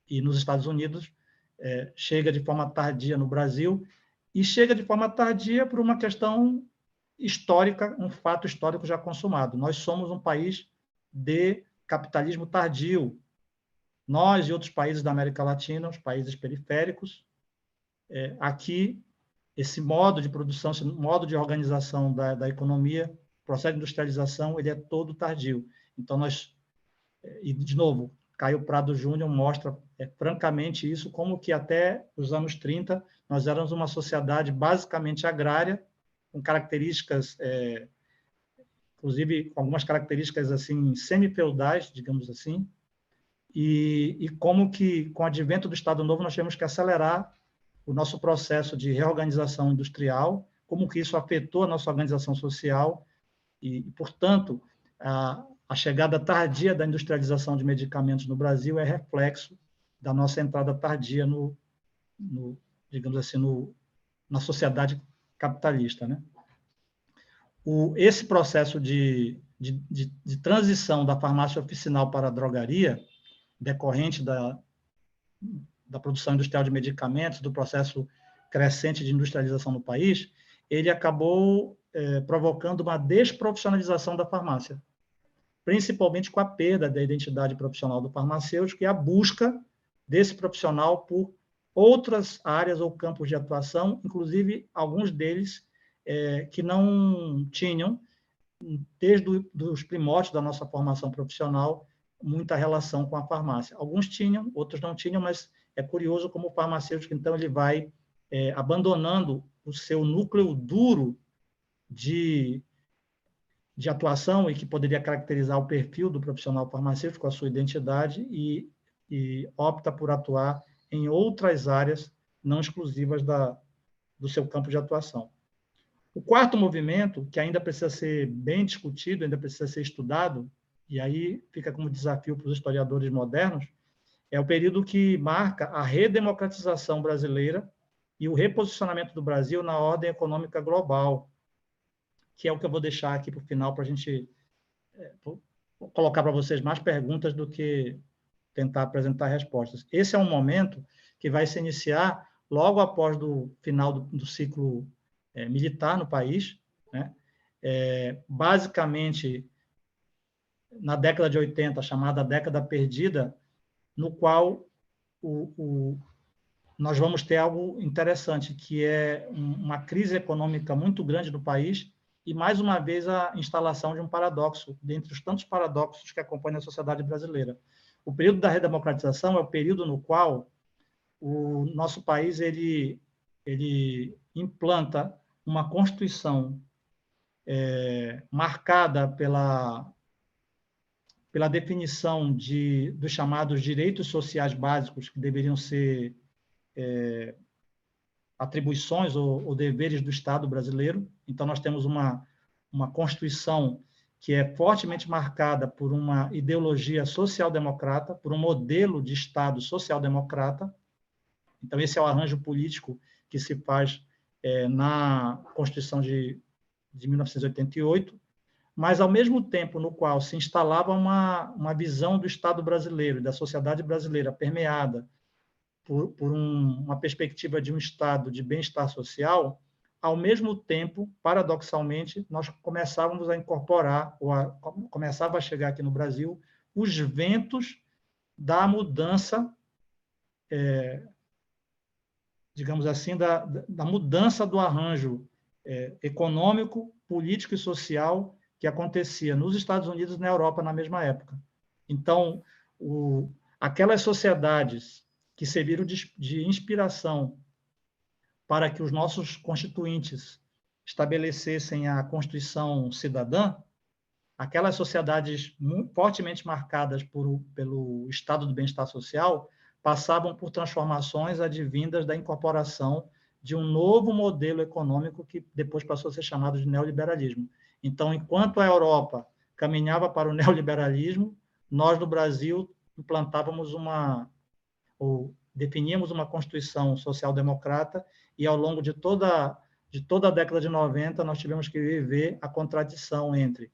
e nos Estados Unidos, chega de forma tardia no Brasil, e chega de forma tardia por uma questão histórica, um fato histórico já consumado. Nós somos um país de capitalismo tardio. Nós e outros países da América Latina, os países periféricos, aqui, esse modo de produção, esse modo de organização da economia, processo de industrialização, ele é todo tardio. Então, e de novo, Caio Prado Júnior mostra francamente isso, como que até os anos 30 nós éramos uma sociedade basicamente agrária, com características, inclusive com algumas características assim semi-feudais, digamos assim, e como que com o advento do Estado Novo nós temos que acelerar o nosso processo de reorganização industrial, como que isso afetou a nossa organização social e portanto, a chegada tardia da industrialização de medicamentos no Brasil é reflexo da nossa entrada tardia digamos assim, na sociedade capitalista, né? Esse processo de transição da farmácia oficinal para a drogaria, decorrente da produção industrial de medicamentos, do processo crescente de industrialização no país, ele acabou provocando uma desprofissionalização da farmácia, principalmente com a perda da identidade profissional do farmacêutico e a busca desse profissional por outras áreas ou campos de atuação, inclusive alguns deles que não tinham, desde os primórdios da nossa formação profissional, muita relação com a farmácia. Alguns tinham, outros não tinham, mas é curioso como o farmacêutico, então, ele vai abandonando o seu núcleo duro de atuação e que poderia caracterizar o perfil do profissional farmacêutico, a sua identidade, e opta por atuar em outras áreas não exclusivas do seu campo de atuação. O quarto movimento, que ainda precisa ser bem discutido, ainda precisa ser estudado, e aí fica como desafio para os historiadores modernos, é o período que marca a redemocratização brasileira e o reposicionamento do Brasil na ordem econômica global, que é o que eu vou deixar aqui para o final, para a gente colocar para vocês mais perguntas do que tentar apresentar respostas. Esse é um momento que vai se iniciar logo após o final do ciclo militar no país, né? Basicamente, na década de 80, chamada década perdida, no qual nós vamos ter algo interessante, que é uma crise econômica muito grande no país e, mais uma vez, a instalação de um paradoxo, dentre os tantos paradoxos que acompanham a sociedade brasileira. O período da redemocratização é o período no qual o nosso país ele implanta uma Constituição marcada pela definição dos chamados direitos sociais básicos, que deveriam ser atribuições ou deveres do Estado brasileiro. Então, nós temos uma Constituição que é fortemente marcada por uma ideologia social-democrata, por um modelo de Estado social-democrata. Então, esse é o arranjo político que se faz na Constituição de 1988, mas, ao mesmo tempo no qual se instalava uma visão do Estado brasileiro, da sociedade brasileira, permeada por uma perspectiva de um Estado de bem-estar social, ao mesmo tempo, paradoxalmente, nós começávamos a incorporar, começava a chegar aqui no Brasil, os ventos da mudança, digamos assim, da mudança do arranjo econômico, político e social que acontecia nos Estados Unidos e na Europa na mesma época. Então, aquelas sociedades que serviram de inspiração para que os nossos constituintes estabelecessem a Constituição cidadã, aquelas sociedades fortemente marcadas pelo estado do bem-estar social passavam por transformações advindas da incorporação de um novo modelo econômico que depois passou a ser chamado de neoliberalismo. Então, enquanto a Europa caminhava para o neoliberalismo, nós, no Brasil, implantávamos ou definíamos uma Constituição social-democrata e, ao longo de toda a década de 90, nós tivemos que viver a contradição entre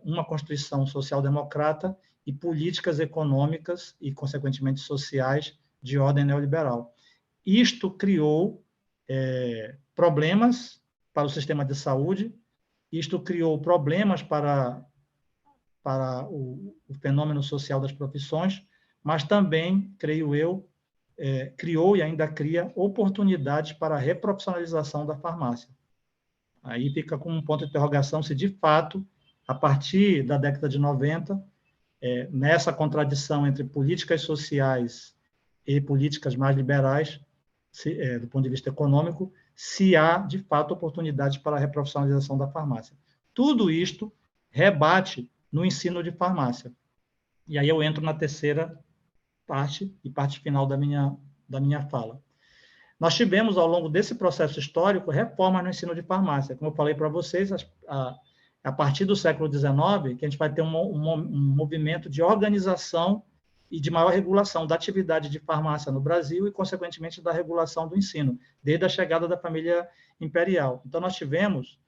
uma Constituição social-democrata e políticas econômicas e, consequentemente, sociais de ordem neoliberal. Isto criou problemas para o sistema de saúde, isto criou problemas para o fenômeno social das profissões, mas também, creio eu, criou e ainda cria oportunidades para a reprofissionalização da farmácia. Aí fica com um ponto de interrogação se, de fato, a partir da década de 90, nessa contradição entre políticas sociais e políticas mais liberais, do ponto de vista econômico, se há, de fato, oportunidades para a reprofissionalização da farmácia. Tudo isto rebate no ensino de farmácia. E aí eu entro na terceira parte e parte final da minha fala. Nós tivemos, ao longo desse processo histórico, reformas no ensino de farmácia. Como eu falei para vocês, a partir do século XIX, que a gente vai ter um movimento de organização e de maior regulação da atividade de farmácia no Brasil e, consequentemente, da regulação do ensino, desde a chegada da família imperial. Então, nós tivemos,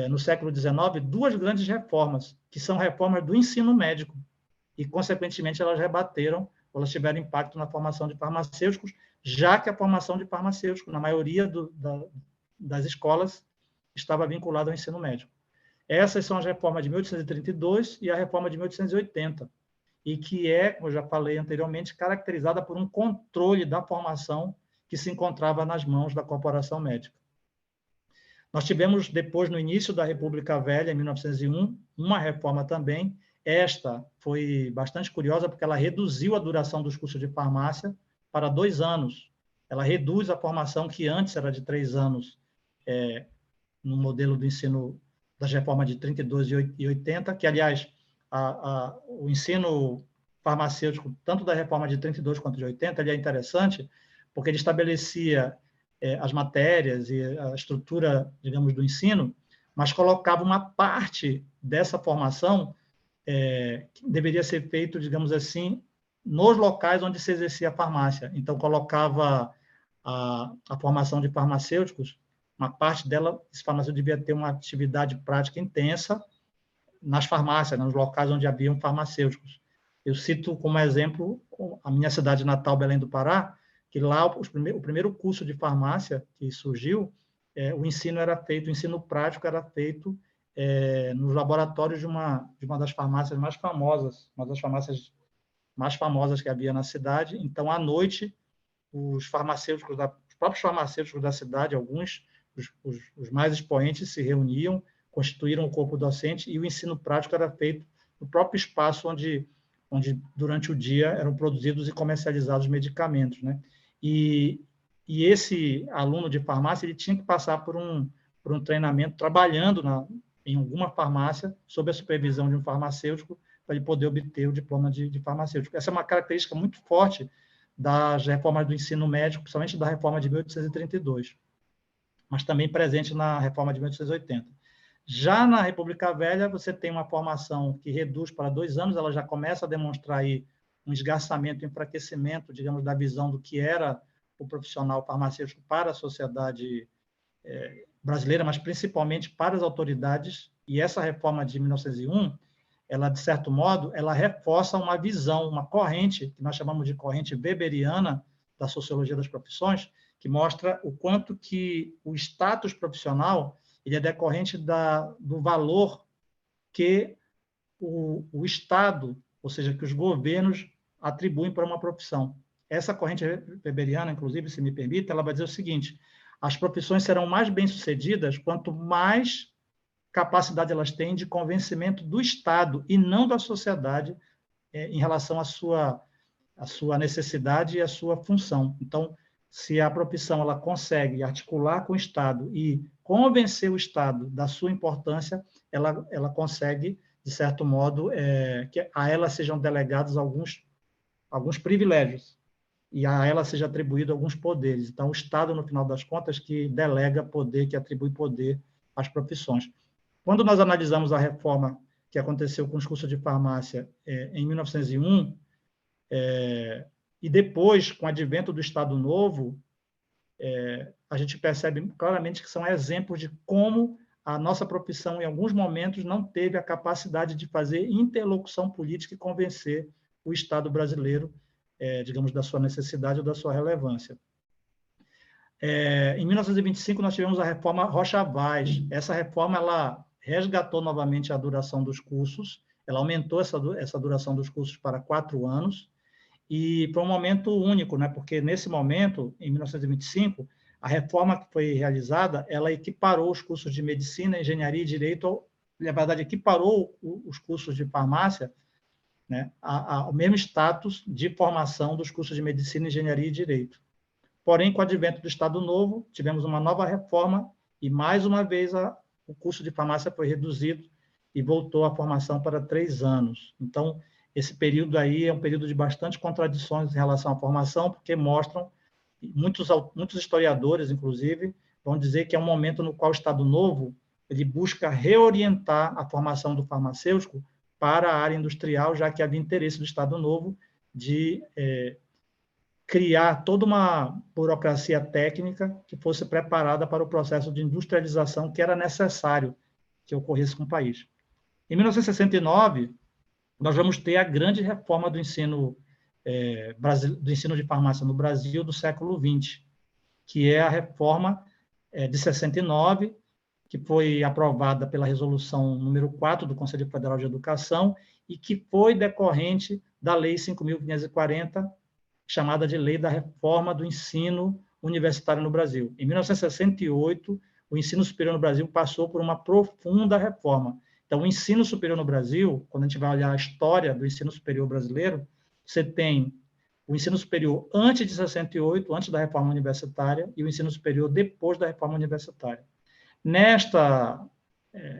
no século XIX, duas grandes reformas, que são reformas do ensino médico, e, consequentemente, elas rebateram, ou elas tiveram impacto na formação de farmacêuticos, já que a formação de farmacêuticos, na maioria das escolas, estava vinculada ao ensino médico. Essas são as reformas de 1832 e a reforma de 1880, e que como eu já falei anteriormente, caracterizada por um controle da formação que se encontrava nas mãos da corporação médica. Nós tivemos, depois, no início da República Velha, em 1901, uma reforma também. Esta foi bastante curiosa, porque ela reduziu a duração dos cursos de farmácia para 2 anos. Ela reduz a formação, que antes era de 3 anos, no modelo do ensino das reformas de 32 e 80, que, aliás, o ensino farmacêutico, tanto da reforma de 32 quanto de 80, ele é interessante, porque ele estabelecia as matérias e a estrutura, digamos, do ensino, mas colocava uma parte dessa formação que deveria ser feito, digamos assim, nos locais onde se exercia a farmácia. Então, colocava a formação de farmacêuticos, uma parte dela, esse farmacêutico devia ter uma atividade prática intensa nas farmácias, nos locais onde haviam farmacêuticos. Eu cito como exemplo a minha cidade natal, Belém do Pará, que lá o primeiro curso de farmácia que surgiu, o ensino prático era feito nos laboratórios de uma das farmácias mais famosas, uma das farmácias mais famosas que havia na cidade. Então, à noite, os próprios farmacêuticos da cidade, alguns, os mais expoentes, se reuniam, constituíram o corpo docente, e o ensino prático era feito no próprio espaço onde durante o dia eram produzidos e comercializados medicamentos, né? E esse aluno de farmácia, ele tinha que passar por um treinamento trabalhando em alguma farmácia, sob a supervisão de um farmacêutico, para ele poder obter o diploma de farmacêutico. Essa é uma característica muito forte das reformas do ensino médico, principalmente da reforma de 1832, mas também presente na reforma de 1880. Já na República Velha, você tem uma formação que reduz para 2 anos, ela já começa a demonstrar aí um esgarçamento, um enfraquecimento, digamos, da visão do que era o profissional farmacêutico para a sociedade brasileira, mas principalmente para as autoridades. E essa reforma de 1901, ela, de certo modo, ela reforça uma visão, uma corrente, que nós chamamos de corrente weberiana da sociologia das profissões, que mostra o quanto que o status profissional ele é decorrente do valor que o Estado, ou seja, que os governos atribuem para uma profissão. Essa corrente weberiana, inclusive, se me permite, ela vai dizer o seguinte: as profissões serão mais bem-sucedidas quanto mais capacidade elas têm de convencimento do Estado e não da sociedade em relação à sua necessidade e à sua função. Então, se a profissão ela consegue articular com o Estado e convencer o Estado da sua importância, ela consegue, de certo modo, que a ela sejam delegados alguns privilégios e a ela seja atribuído alguns poderes. Então, o Estado, no final das contas, que delega poder, que atribui poder às profissões. Quando nós analisamos a reforma que aconteceu com os cursos de farmácia em 1901, e depois, com o advento do Estado Novo, a gente percebe claramente que são exemplos de como a nossa profissão, em alguns momentos, não teve a capacidade de fazer interlocução política e convencer o Estado brasileiro, digamos, da sua necessidade ou da sua relevância. Em 1925, nós tivemos a reforma Rocha Vaz. Essa reforma ela resgatou novamente a duração dos cursos, ela aumentou essa duração dos cursos para 4 anos, e foi um momento único, né? Porque nesse momento, em 1925, a reforma que foi realizada, ela equiparou os cursos de medicina, engenharia e direito, na verdade, equiparou os cursos de farmácia, né, ao mesmo status de formação dos cursos de medicina, engenharia e direito. Porém, com o advento do Estado Novo, tivemos uma nova reforma e, mais uma vez, o curso de farmácia foi reduzido e voltou a formação para 3 anos. Então, esse período aí é um período de bastante contradições em relação à formação, porque mostram, muitos historiadores, inclusive, vão dizer que é um momento no qual o Estado Novo ele busca reorientar a formação do farmacêutico para a área industrial, já que havia interesse do Estado Novo de criar toda uma burocracia técnica que fosse preparada para o processo de industrialização que era necessário que ocorresse com o país. Em 1969, nós vamos ter a grande reforma do ensino de farmácia no Brasil do século XX, que é a reforma de 69, que foi aprovada pela resolução número 4 do Conselho Federal de Educação e que foi decorrente da Lei 5.540, chamada de Lei da Reforma do Ensino Universitário no Brasil. Em 1968, o ensino superior no Brasil passou por uma profunda reforma. Então, o ensino superior no Brasil, quando a gente vai olhar a história do ensino superior brasileiro, você tem o ensino superior antes de 68, antes da reforma universitária, e o ensino superior depois da reforma universitária. Nesta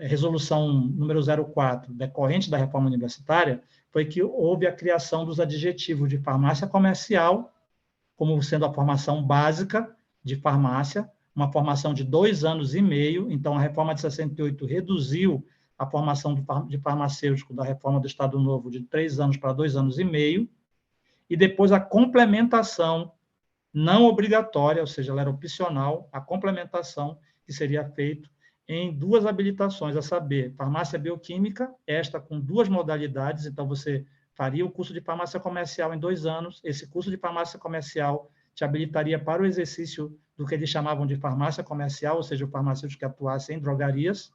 resolução número 04, decorrente da reforma universitária, foi que houve a criação dos adjetivos de farmácia comercial, como sendo a formação básica de farmácia, uma formação de 2 anos e meio. Então, a reforma de 68 reduziu a formação de farmacêutico da reforma do Estado Novo de 3 anos para 2 anos e meio, e depois a complementação não obrigatória, ou seja, ela era opcional, a complementação que seria feita em 2 habilitações, a saber, farmácia bioquímica, esta com 2 modalidades. Então, você faria o curso de farmácia comercial em 2 anos, esse curso de farmácia comercial te habilitaria para o exercício do que eles chamavam de farmácia comercial, ou seja, o farmacêutico que atuasse em drogarias,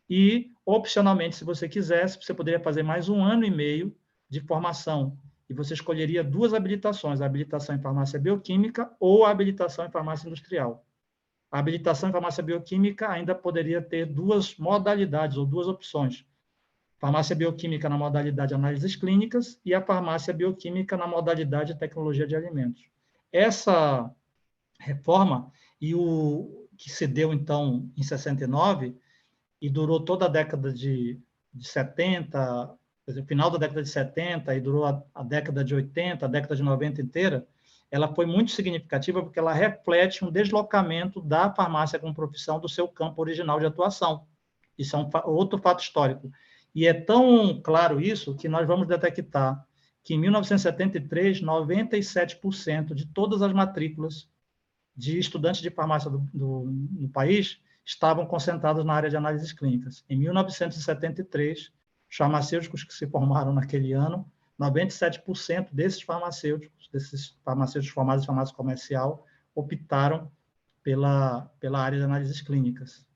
E, opcionalmente, se você quisesse, você poderia fazer mais 1 ano e meio de formação, e você escolheria 2 habilitações, a habilitação em farmácia bioquímica ou a habilitação em farmácia industrial. A habilitação em farmácia bioquímica ainda poderia ter 2 modalidades ou 2 opções. Farmácia bioquímica na modalidade análises clínicas e a farmácia bioquímica na modalidade tecnologia de alimentos. Essa reforma, e o que se deu, então, em 69, e durou toda a década de 70, o final da década de 70, e durou a década de 80, a década de 90 inteira, ela foi muito significativa porque ela reflete um deslocamento da farmácia como profissão do seu campo original de atuação. Isso é outro fato histórico. E é tão claro isso que nós vamos detectar que, em 1973, 97% de todas as matrículas de estudantes de farmácia no país estavam concentrados na área de análises clínicas. Em 1973, os farmacêuticos que se formaram naquele ano, 97% desses farmacêuticos formados em farmácia comercial, optaram pela área de análises clínicas.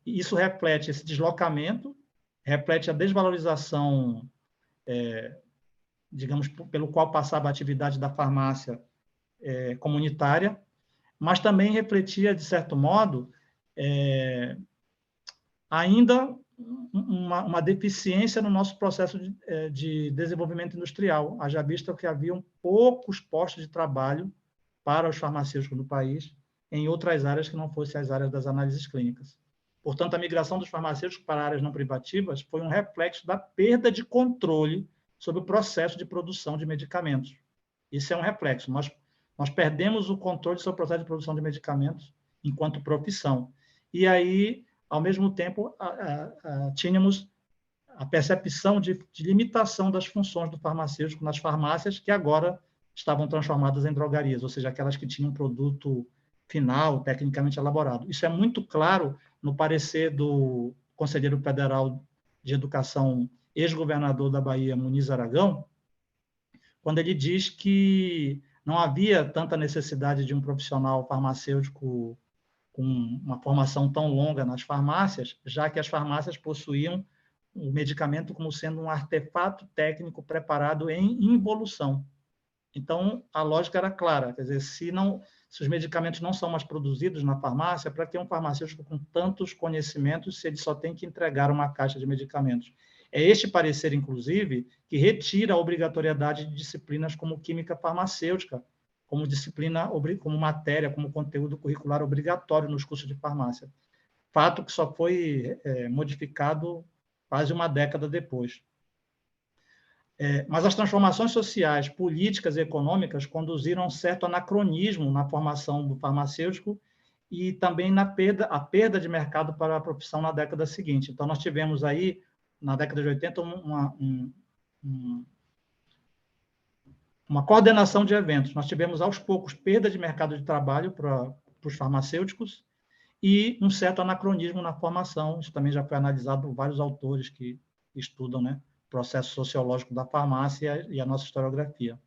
E isso reflete esse deslocamento, reflete a desvalorização, digamos, pelo qual passava a atividade da farmácia comunitária, mas também refletia, de certo modo, ainda uma deficiência no nosso processo de desenvolvimento industrial, haja vista que haviam poucos postos de trabalho para os farmacêuticos do país em outras áreas que não fossem as áreas das análises clínicas. Portanto, a migração dos farmacêuticos para áreas não privativas foi um reflexo da perda de controle sobre o processo de produção de medicamentos. Isso é um reflexo. Nós perdemos o controle sobre o processo de produção de medicamentos enquanto profissão. E aí, ao mesmo tempo, tínhamos a percepção de limitação das funções do farmacêutico nas farmácias, que agora estavam transformadas em drogarias, ou seja, aquelas que tinham um produto final, tecnicamente elaborado. Isso é muito claro no parecer do conselheiro federal de educação, ex-governador da Bahia, Muniz Aragão, quando ele diz que não havia tanta necessidade de um profissional farmacêutico com uma formação tão longa nas farmácias, já que as farmácias possuíam o medicamento como sendo um artefato técnico preparado em involução. Então, a lógica era clara, quer dizer, se os medicamentos não são mais produzidos na farmácia, para que um farmacêutico com tantos conhecimentos se ele só tem que entregar uma caixa de medicamentos? É este parecer, inclusive, que retira a obrigatoriedade de disciplinas como química farmacêutica, como disciplina, como matéria, como conteúdo curricular obrigatório nos cursos de farmácia. Fato que só foi modificado quase uma década depois. Mas as transformações sociais, políticas e econômicas conduziram a um certo anacronismo na formação do farmacêutico e também a perda de mercado para a profissão na década seguinte. Então, nós tivemos aí, na década de 80, uma coordenação de eventos. Nós tivemos, aos poucos, perda de mercado de trabalho para os farmacêuticos e um certo anacronismo na formação. Isso também já foi analisado por vários autores que estudam, né, o processo sociológico da farmácia e a nossa historiografia.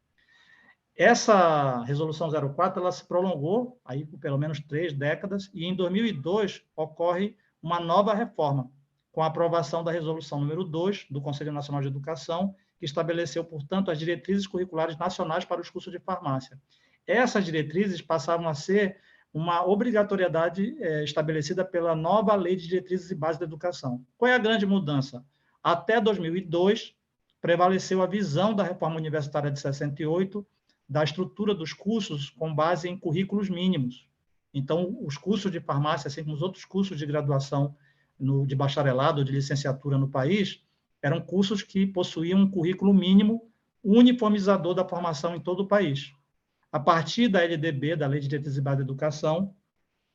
Essa Resolução 04 ela se prolongou aí por pelo menos 3 décadas e, em 2002, ocorre uma nova reforma, com a aprovação da Resolução número 2 do Conselho Nacional de Educação, que estabeleceu, portanto, as diretrizes curriculares nacionais para os cursos de farmácia. Essas diretrizes passaram a ser uma obrigatoriedade estabelecida pela nova Lei de Diretrizes e Bases da Educação. Qual é a grande mudança? Até 2002, prevaleceu a visão da reforma universitária de 68, da estrutura dos cursos com base em currículos mínimos. Então, os cursos de farmácia, assim como os outros cursos de graduação de bacharelado ou de licenciatura no país, eram cursos que possuíam um currículo mínimo uniformizador da formação em todo o país. A partir da LDB, da Lei de Diretrizes e Bases da Educação,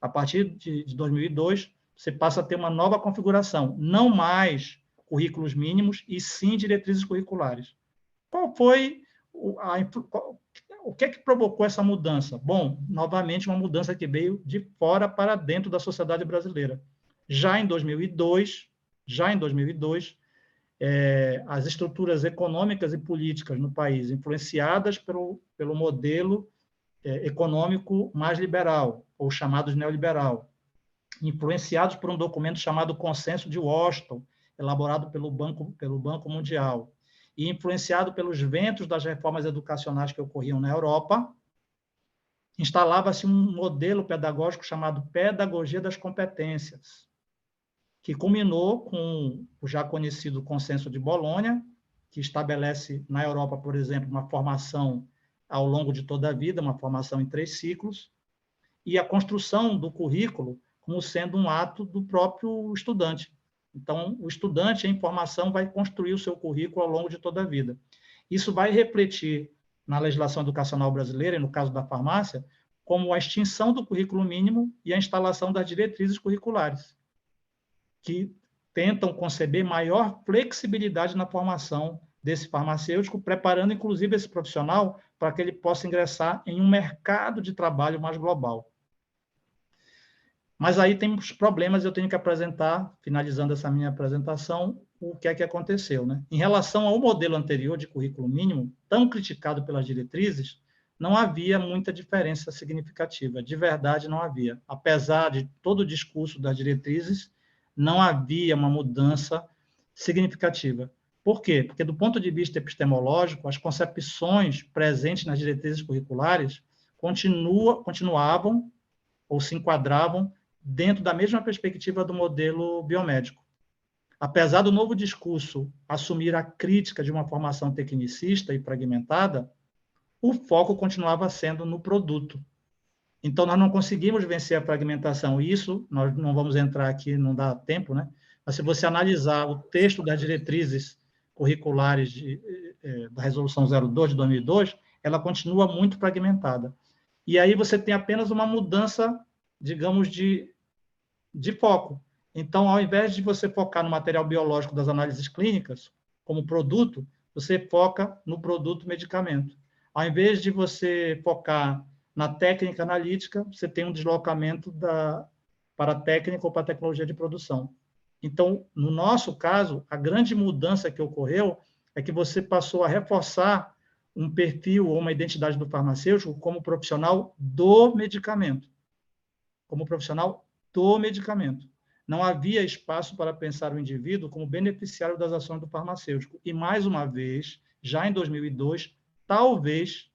a partir de 2002, você passa a ter uma nova configuração, não mais currículos mínimos, e sim diretrizes curriculares. Qual foi o que é que provocou essa mudança? Bom, novamente, uma mudança que veio de fora para dentro da sociedade brasileira. Já em 2002, as estruturas econômicas e políticas no país, influenciadas pelo modelo econômico mais liberal, ou chamado de neoliberal, influenciados por um documento chamado Consenso de Washington, elaborado pelo Banco Mundial, e influenciado pelos ventos das reformas educacionais que ocorriam na Europa, instalava-se um modelo pedagógico chamado Pedagogia das Competências, que culminou com o já conhecido Consenso de Bolonha, que estabelece na Europa, por exemplo, uma formação ao longo de toda a vida, uma formação em 3 ciclos, e a construção do currículo como sendo um ato do próprio estudante. Então, o estudante em formação vai construir o seu currículo ao longo de toda a vida. Isso vai refletir na legislação educacional brasileira, e no caso da farmácia, como a extinção do currículo mínimo e a instalação das diretrizes curriculares, que tentam conceber maior flexibilidade na formação desse farmacêutico, preparando, inclusive, esse profissional para que ele possa ingressar em um mercado de trabalho mais global. Mas aí tem uns problemas, eu tenho que apresentar, finalizando essa minha apresentação, o que é que aconteceu, né? Em relação ao modelo anterior de currículo mínimo, tão criticado pelas diretrizes, não havia muita diferença significativa, de verdade não havia. Apesar de todo o discurso das diretrizes, não havia uma mudança significativa. Por quê? Porque, do ponto de vista epistemológico, as concepções presentes nas diretrizes curriculares continuavam ou se enquadravam dentro da mesma perspectiva do modelo biomédico. Apesar do novo discurso assumir a crítica de uma formação tecnicista e fragmentada, o foco continuava sendo no produto. Então, nós não conseguimos vencer a fragmentação. Isso, nós não vamos entrar aqui, não dá tempo, né? Mas se você analisar o texto das diretrizes curriculares da Resolução 02 de 2002, ela continua muito fragmentada. E aí você tem apenas uma mudança, digamos, de foco. Então, ao invés de você focar no material biológico das análises clínicas, como produto, você foca no produto medicamento. Ao invés de você focar na técnica analítica, você tem um deslocamento para a técnica ou para a tecnologia de produção. Então, no nosso caso, a grande mudança que ocorreu é que você passou a reforçar um perfil ou uma identidade do farmacêutico como profissional do medicamento. Como profissional do medicamento. Não havia espaço para pensar o indivíduo como beneficiário das ações do farmacêutico. E, mais uma vez, já em 2002, talvez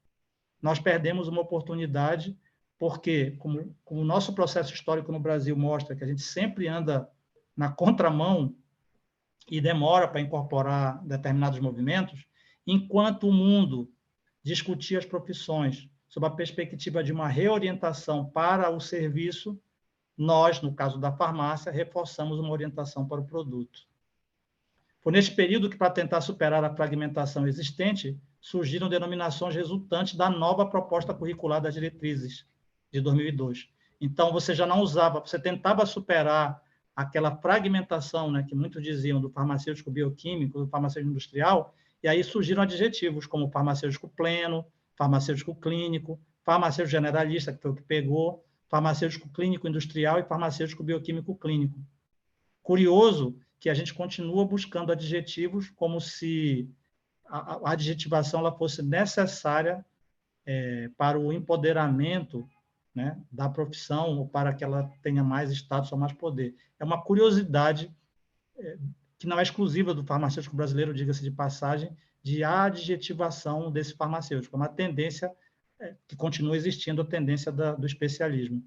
nós perdemos uma oportunidade, porque, como o nosso processo histórico no Brasil mostra que a gente sempre anda na contramão e demora para incorporar determinados movimentos, enquanto o mundo discutia as profissões sob a perspectiva de uma reorientação para o serviço, nós, no caso da farmácia, reforçamos uma orientação para o produto. Foi neste período que, para tentar superar a fragmentação existente, surgiram denominações resultantes da nova proposta curricular das diretrizes de 2002. Então, você já não usava, você tentava superar aquela fragmentação, né, que muitos diziam do farmacêutico bioquímico, do farmacêutico industrial, e aí surgiram adjetivos como farmacêutico pleno, farmacêutico clínico, farmacêutico generalista, que foi o que pegou, farmacêutico clínico industrial e farmacêutico bioquímico clínico. Curioso que a gente continua buscando adjetivos como se a adjetivação ela fosse necessária para o empoderamento, né, da profissão ou para que ela tenha mais status ou mais poder. É uma curiosidade que não é exclusiva do farmacêutico brasileiro, diga-se de passagem, de adjetivação desse farmacêutico. É uma tendência que continua existindo, a tendência do especialismo.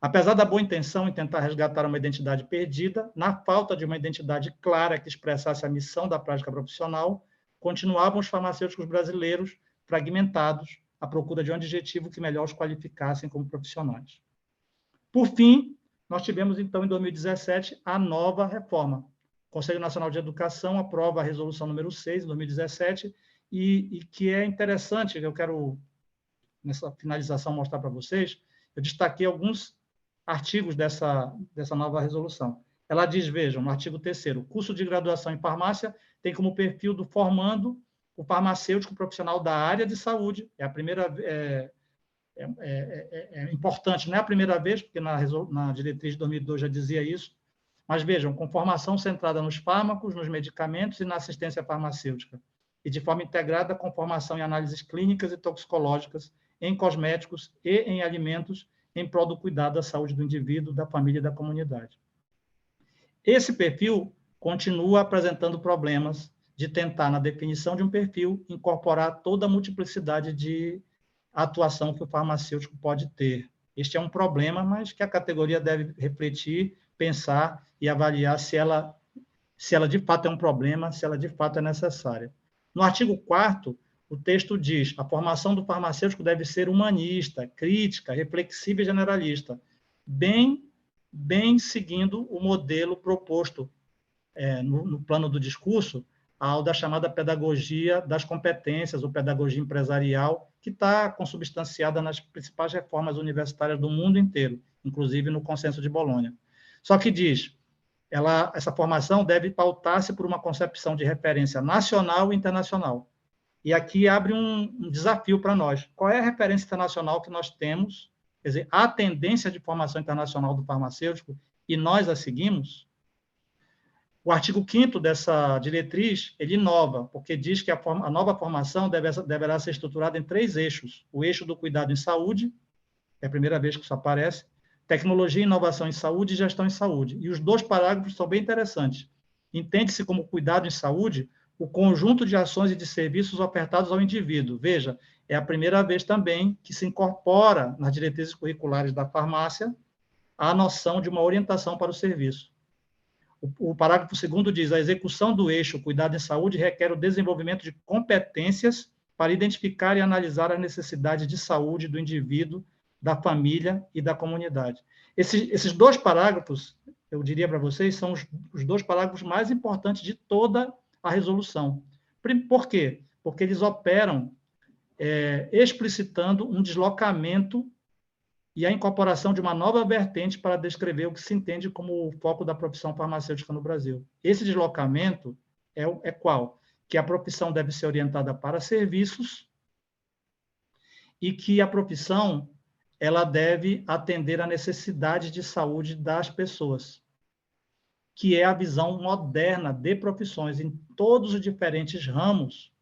Apesar da boa intenção em tentar resgatar uma identidade perdida, na falta de uma identidade clara que expressasse a missão da prática profissional, continuavam os farmacêuticos brasileiros fragmentados, à procura de um adjetivo que melhor os qualificassem como profissionais. Por fim, nós tivemos, então, em 2017, a nova reforma. O Conselho Nacional de Educação aprova a resolução número 6, de 2017, e que é interessante, eu quero, nessa finalização, mostrar para vocês, eu destaquei alguns artigos dessa nova resolução. Ela diz, vejam, no artigo 3º, o curso de graduação em farmácia tem como perfil do formando o farmacêutico profissional da área de saúde. É a primeira, importante, não é a primeira vez, porque na diretriz de 2002 já dizia isso, mas vejam, com formação centrada nos fármacos, nos medicamentos e na assistência farmacêutica, e de forma integrada com formação em análises clínicas e toxicológicas, em cosméticos e em alimentos, em prol do cuidado da saúde do indivíduo, da família e da comunidade. Esse perfil continua apresentando problemas de tentar, na definição de um perfil, incorporar toda a multiplicidade de atuação que o farmacêutico pode ter. Este é um problema, mas que a categoria deve refletir, pensar e avaliar se ela de fato é um problema, se ela de fato é necessária. No artigo 4º, o texto diz: a formação do farmacêutico deve ser humanista, crítica, reflexiva e generalista, bem seguindo o modelo proposto no plano do discurso, ao da chamada pedagogia das competências, ou pedagogia empresarial, que está consubstanciada nas principais reformas universitárias do mundo inteiro, inclusive no Consenso de Bolonha. Só que diz, essa formação deve pautar-se por uma concepção de referência nacional e internacional. E aqui abre um desafio para nós. Qual é a referência internacional que nós temos? Quer dizer, a tendência de formação internacional do farmacêutico, e nós a seguimos? O artigo 5º dessa diretriz, ele inova, porque diz que a nova formação deverá ser estruturada em 3 eixos. O eixo do cuidado em saúde, é a primeira vez que isso aparece, tecnologia, inovação em saúde e gestão em saúde. E os 2 parágrafos são bem interessantes. Entende-se como cuidado em saúde o conjunto de ações e de serviços ofertados ao indivíduo. Veja, é a primeira vez também que se incorpora nas diretrizes curriculares da farmácia a noção de uma orientação para o serviço. O parágrafo 2º diz: a execução do eixo cuidado em saúde requer o desenvolvimento de competências para identificar e analisar as necessidades de saúde do indivíduo, da família e da comunidade. Esses 2 parágrafos, eu diria para vocês, são os 2 parágrafos mais importantes de toda a resolução. Por quê? Porque eles operam explicitando um deslocamento e a incorporação de uma nova vertente para descrever o que se entende como o foco da profissão farmacêutica no Brasil. Esse deslocamento é qual? Que a profissão deve ser orientada para serviços e que a profissão ela deve atender à necessidade de saúde das pessoas, que é a visão moderna de profissões em todos os diferentes ramos.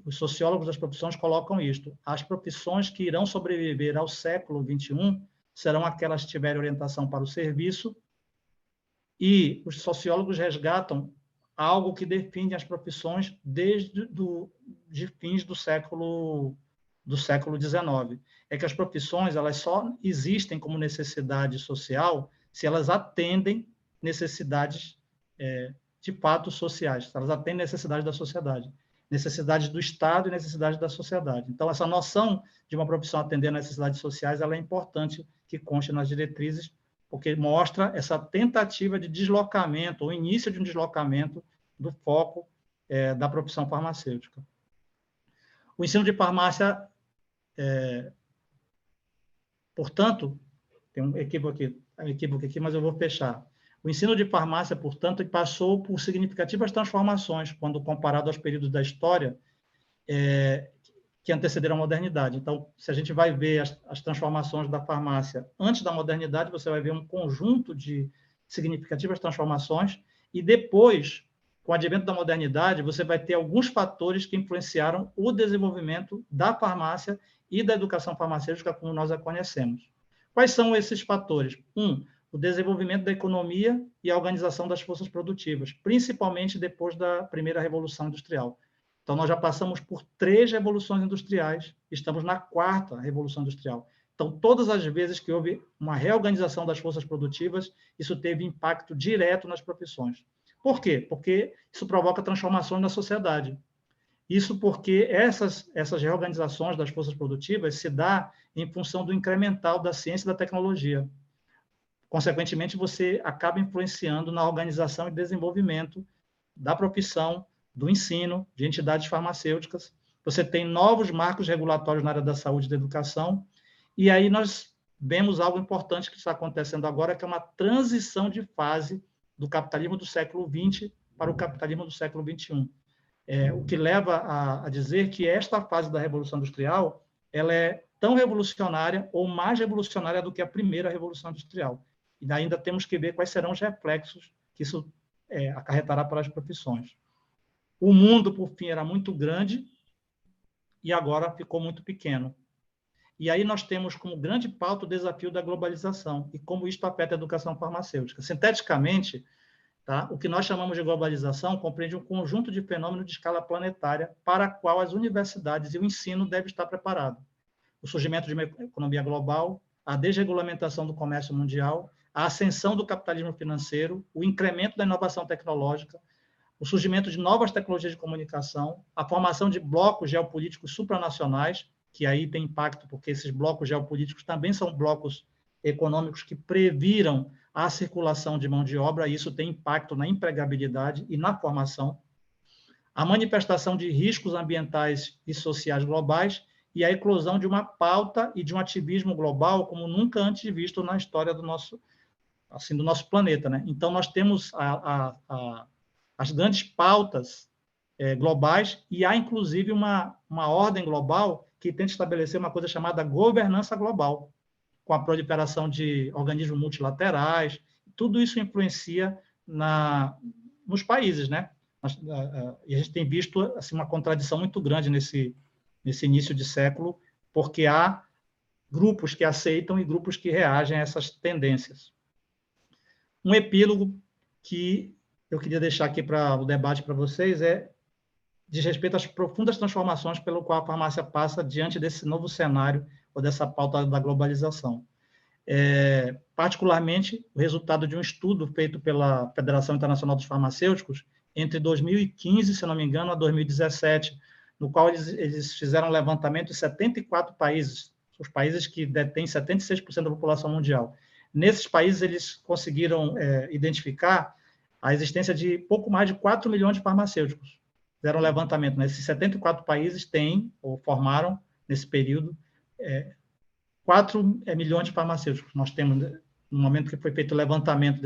Os sociólogos das profissões colocam isto: as profissões que irão sobreviver ao século XXI serão aquelas que tiverem orientação para o serviço, e os sociólogos resgatam algo que define as profissões desde de fins do século XIX. É que as profissões elas só existem como necessidade social se elas atendem necessidades de fato sociais, se elas atendem necessidades da sociedade, necessidades do Estado e necessidades da sociedade. Então, essa noção de uma profissão atender a necessidades sociais ela é importante que conste nas diretrizes, porque mostra essa tentativa de deslocamento, ou início de um deslocamento do foco da profissão farmacêutica. O ensino de farmácia, portanto, tem um equívoco aqui, mas eu vou fechar. O ensino de farmácia, portanto, passou por significativas transformações quando comparado aos períodos da história que antecederam a modernidade. Então, se a gente vai ver as transformações da farmácia antes da modernidade, você vai ver um conjunto de significativas transformações, e depois, com o advento da modernidade, você vai ter alguns fatores que influenciaram o desenvolvimento da farmácia e da educação farmacêutica como nós a conhecemos. Quais são esses fatores? O desenvolvimento da economia e a organização das forças produtivas, principalmente depois da primeira Revolução Industrial. Então, nós já passamos por 3 revoluções industriais, estamos na 4ª Revolução Industrial. Então, todas as vezes que houve uma reorganização das forças produtivas, isso teve impacto direto nas profissões. Por quê? Porque isso provoca transformações na sociedade. Isso porque essas reorganizações das forças produtivas se dá em função do incremental da ciência e da tecnologia. Consequentemente, você acaba influenciando na organização e desenvolvimento da profissão, do ensino, de entidades farmacêuticas. Você tem novos marcos regulatórios na área da saúde e da educação, e aí nós vemos algo importante que está acontecendo agora, que é uma transição de fase do capitalismo do século XX para o capitalismo do século XXI. O que leva a dizer que esta fase da Revolução Industrial ela é tão revolucionária ou mais revolucionária do que a primeira Revolução Industrial. E ainda temos que ver quais serão os reflexos que isso acarretará para as profissões. O mundo, por fim, era muito grande e agora ficou muito pequeno. E aí nós temos como grande pauta o desafio da globalização e como isto afeta a educação farmacêutica. Sinteticamente, tá, o que nós chamamos de globalização compreende um conjunto de fenômenos de escala planetária para a qual as universidades e o ensino devem estar preparados. O surgimento de uma economia global, a desregulamentação do comércio mundial, a ascensão do capitalismo financeiro, o incremento da inovação tecnológica, o surgimento de novas tecnologias de comunicação, a formação de blocos geopolíticos supranacionais, que aí tem impacto, porque esses blocos geopolíticos também são blocos econômicos que previram a circulação de mão de obra, e isso tem impacto na empregabilidade e na formação, a manifestação de riscos ambientais e sociais globais e a eclosão de uma pauta e de um ativismo global como nunca antes visto na história do nosso planeta, né? Então, nós temos as grandes pautas globais e há, inclusive, uma ordem global que tenta estabelecer uma coisa chamada governança global, com a proliferação de organismos multilaterais. Tudo isso influencia nos países, né? E a gente tem visto assim, uma contradição muito grande nesse início de século, porque há grupos que aceitam e grupos que reagem a essas tendências. Um epílogo que eu queria deixar aqui para o debate para vocês diz respeito às profundas transformações pelo qual a farmácia passa diante desse novo cenário ou dessa pauta da globalização. Particularmente, o resultado de um estudo feito pela Federação Internacional dos Farmacêuticos entre 2015, se não me engano, a 2017, no qual eles fizeram um levantamento de 74 países, os países que detêm 76% da população mundial. Nesses países, eles conseguiram identificar a existência de pouco mais de 4 milhões de farmacêuticos. Fizeram um levantamento. Nesses 74 países têm, ou formaram, nesse período, 4 milhões de farmacêuticos. Nós temos, no momento que foi feito o levantamento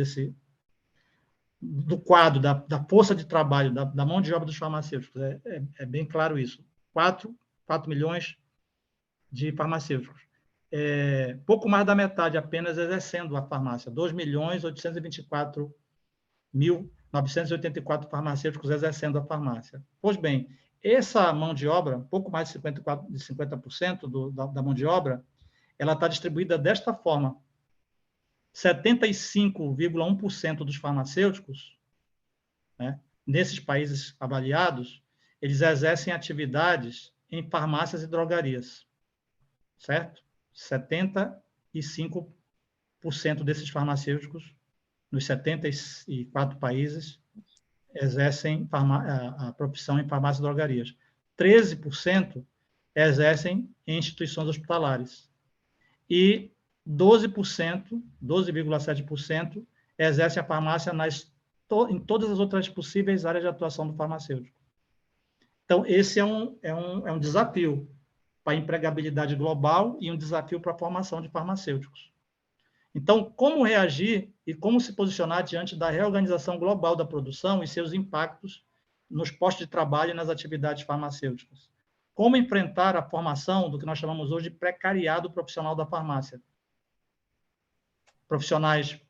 do quadro, da força de trabalho, da mão de obra dos farmacêuticos, é bem claro isso. 4 milhões de farmacêuticos. Pouco mais da metade apenas exercendo a farmácia. 2.824.984 farmacêuticos exercendo a farmácia. Pois bem, essa mão de obra, pouco mais de 50% da mão de obra, ela está distribuída desta forma. 75,1% dos farmacêuticos, né, nesses países avaliados, eles exercem atividades em farmácias e drogarias, certo? 75% desses farmacêuticos, nos 74 países, exercem a profissão em farmácias e drogarias. 13% exercem em instituições hospitalares. E 12,7% exercem a farmácia em todas as outras possíveis áreas de atuação do farmacêutico. Então, esse é um desafio para a empregabilidade global e um desafio para a formação de farmacêuticos. Então, como reagir e como se posicionar diante da reorganização global da produção e seus impactos nos postos de trabalho e nas atividades farmacêuticas? Como enfrentar a formação do que nós chamamos hoje de precariado profissional da farmácia? Profissionais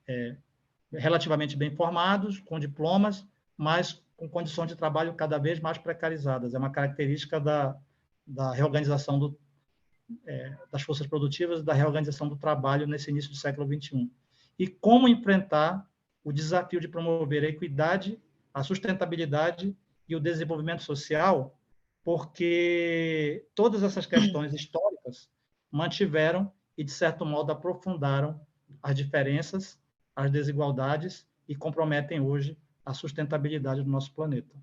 relativamente bem formados, com diplomas, mas com condições de trabalho cada vez mais precarizadas. É uma característica da reorganização das forças produtivas, da reorganização do trabalho nesse início do século XXI. E como enfrentar o desafio de promover a equidade, a sustentabilidade e o desenvolvimento social, porque todas essas questões históricas mantiveram e, de certo modo, aprofundaram as diferenças, as desigualdades e comprometem hoje a sustentabilidade do nosso planeta.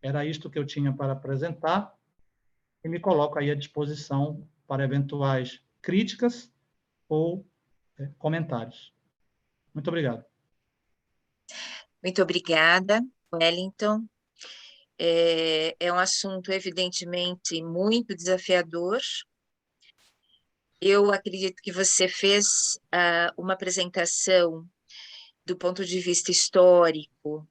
Era isto que eu tinha para apresentar e me coloco aí à disposição para eventuais críticas ou comentários. Muito obrigado. Muito obrigada, Wellington. É um assunto, evidentemente, muito desafiador. Eu acredito que você fez uma apresentação do ponto de vista histórico,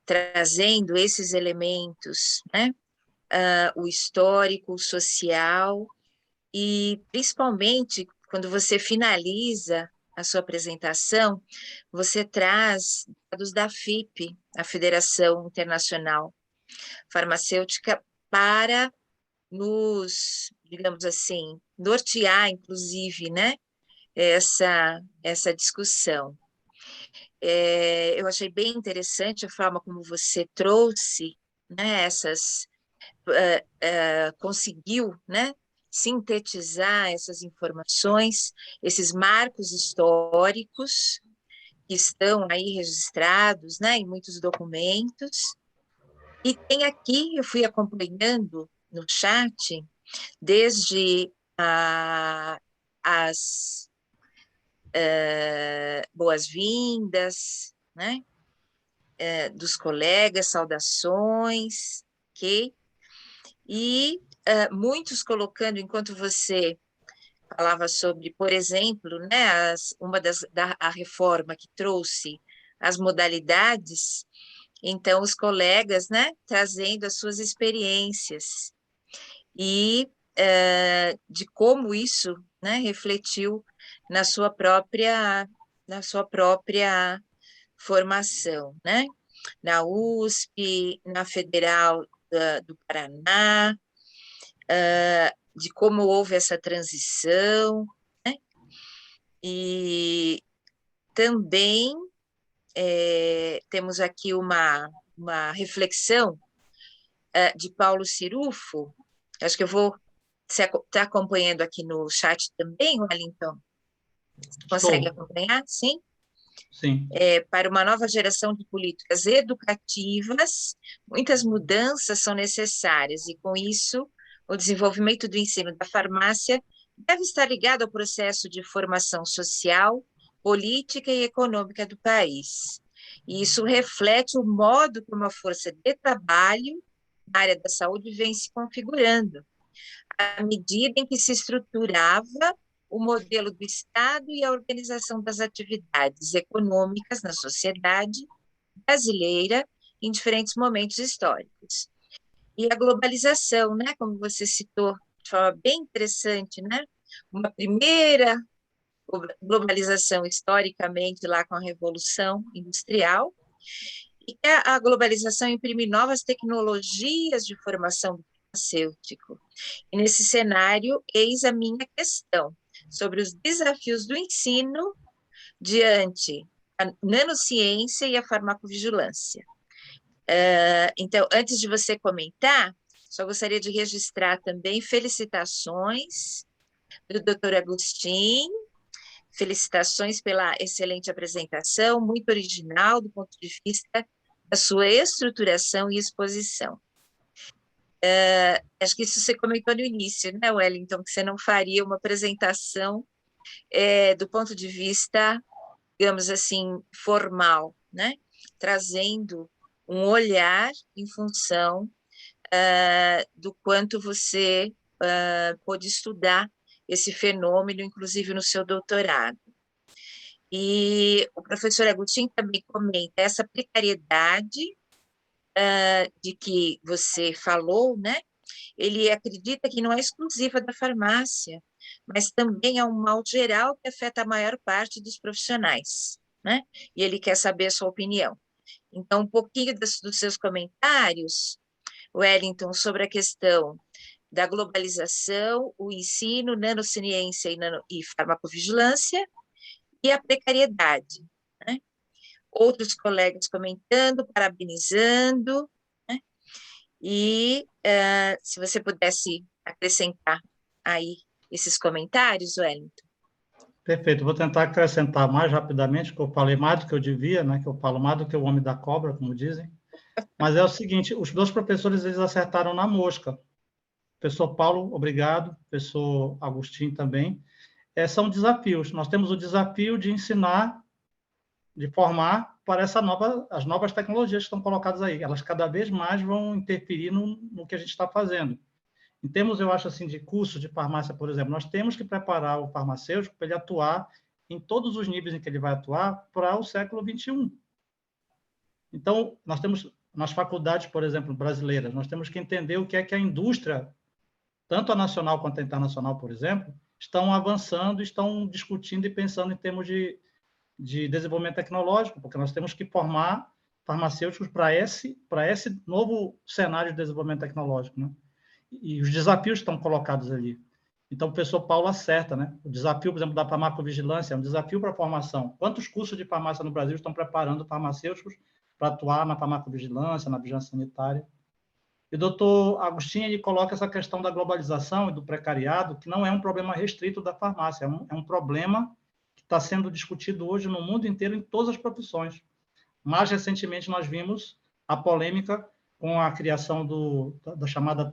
trazendo esses elementos, né? O histórico, o social, e principalmente quando você finaliza a sua apresentação, você traz dados da FIP, a Federação Internacional Farmacêutica, para nos, digamos assim, nortear, inclusive, né, essa discussão. Eu achei bem interessante a forma como você trouxe, né, conseguiu, né, sintetizar essas informações, esses marcos históricos que estão aí registrados, né, em muitos documentos. E tem aqui, eu fui acompanhando no chat, desde as boas-vindas, né, dos colegas, saudações, ok? E muitos colocando, enquanto você falava sobre, por exemplo, né, a reforma que trouxe as modalidades, então os colegas, né, trazendo as suas experiências e de como isso, né, refletiu na sua própria formação, né? Na USP, na Federal do Paraná, de como houve essa transição, né? E também temos aqui uma reflexão de Paulo Cirufo, acho que eu vou estar acompanhando aqui no chat também, Wellington. Consegue acompanhar? Sim? Sim. Para uma nova geração de políticas educativas, muitas mudanças são necessárias, e com isso, o desenvolvimento do ensino da farmácia deve estar ligado ao processo de formação social, política e econômica do país. E isso reflete o modo como a força de trabalho na área da saúde vem se configurando, à medida em que se estruturava o modelo do Estado e a organização das atividades econômicas na sociedade brasileira em diferentes momentos históricos. E a globalização, né, como você citou de forma bem interessante, né, uma primeira globalização historicamente lá com a Revolução Industrial, e a globalização imprime novas tecnologias de formação do farmacêutico. E nesse cenário, eis a minha questão sobre os desafios do ensino diante a nanociência e a farmacovigilância. Então, antes de você comentar, só gostaria de registrar também felicitações do Dr. Agostinho, felicitações pela excelente apresentação, muito original do ponto de vista da sua estruturação e exposição. Acho que isso você comentou no início, né, Wellington, que você não faria uma apresentação do ponto de vista, digamos assim, formal, né? Trazendo um olhar em função do quanto você pôde estudar esse fenômeno, inclusive no seu doutorado. E o professor Agostinho também comenta essa precariedade de que você falou, né? Ele acredita que não é exclusiva da farmácia, mas também é um mal geral que afeta a maior parte dos profissionais, né? E ele quer saber a sua opinião. Então, um pouquinho dos seus comentários, Wellington, sobre a questão da globalização, o ensino, nanociência e farmacovigilância, e a precariedade, né? Outros colegas comentando, parabenizando, né? E se você pudesse acrescentar aí esses comentários, Wellington. Perfeito, vou tentar acrescentar mais rapidamente, que eu falei mais do que eu devia, né? Que eu falo mais do que o homem da cobra, como dizem. Mas é o seguinte, os dois professores, eles acertaram na mosca. Professor Paulo, obrigado. Professor Agostinho também. São desafios. Nós temos o desafio de ensinar, de formar para as novas tecnologias que estão colocadas aí. Elas cada vez mais vão interferir no que a gente está fazendo. Em termos, eu acho assim, de curso de farmácia, por exemplo, nós temos que preparar o farmacêutico para ele atuar em todos os níveis em que ele vai atuar para o século XXI. Então, nós temos, nas faculdades, por exemplo, brasileiras, nós temos que entender o que é que a indústria, tanto a nacional quanto a internacional, por exemplo, estão avançando, estão discutindo e pensando em termos de desenvolvimento tecnológico, porque nós temos que formar farmacêuticos para esse novo cenário de desenvolvimento tecnológico, né? E os desafios estão colocados ali. Então, o professor Paulo acerta, né? O desafio, por exemplo, da farmacovigilância é um desafio para a formação. Quantos cursos de farmácia no Brasil estão preparando farmacêuticos para atuar na farmacovigilância, na vigilância sanitária? E o doutor Agostinho ele coloca essa questão da globalização e do precariado, que não é um problema restrito da farmácia, é um problema que está sendo discutido hoje no mundo inteiro, em todas as profissões. Mais recentemente, nós vimos a polêmica com a criação da chamada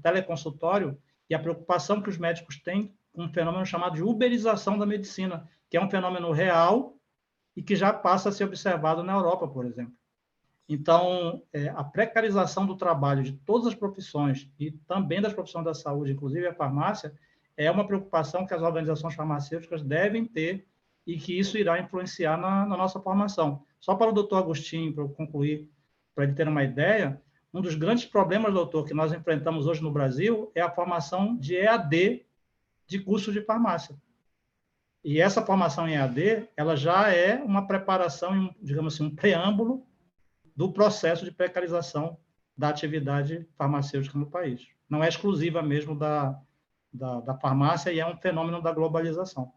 teleconsultório e a preocupação que os médicos têm com um fenômeno chamado de uberização da medicina, que é um fenômeno real e que já passa a ser observado na Europa, por exemplo. Então, a precarização do trabalho de todas as profissões e também das profissões da saúde, inclusive a farmácia, é uma preocupação que as organizações farmacêuticas devem ter e que isso irá influenciar na nossa formação. Só para o doutor Agostinho, para eu concluir, para ele ter uma ideia, um dos grandes problemas, doutor, que nós enfrentamos hoje no Brasil é a formação de EAD de curso de farmácia. E essa formação em EAD, ela já é uma preparação, digamos assim, um preâmbulo do processo de precarização da atividade farmacêutica no país. Não é exclusiva mesmo da farmácia e é um fenômeno da globalização.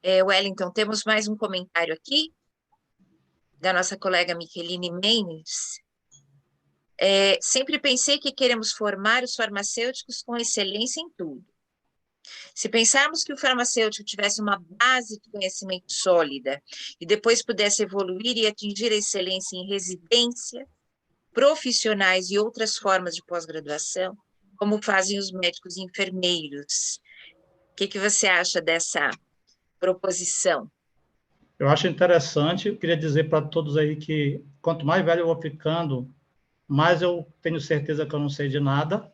Wellington, temos mais um comentário aqui da nossa colega Micheline Mendes. Sempre pensei que queremos formar os farmacêuticos com excelência em tudo. Se pensarmos que o farmacêutico tivesse uma base de conhecimento sólida e depois pudesse evoluir e atingir a excelência em residência, profissionais e outras formas de pós-graduação, como fazem os médicos e enfermeiros. O que você acha dessa proposição? Eu acho interessante, eu queria dizer para todos aí que quanto mais velho eu vou ficando, mais eu tenho certeza que eu não sei de nada.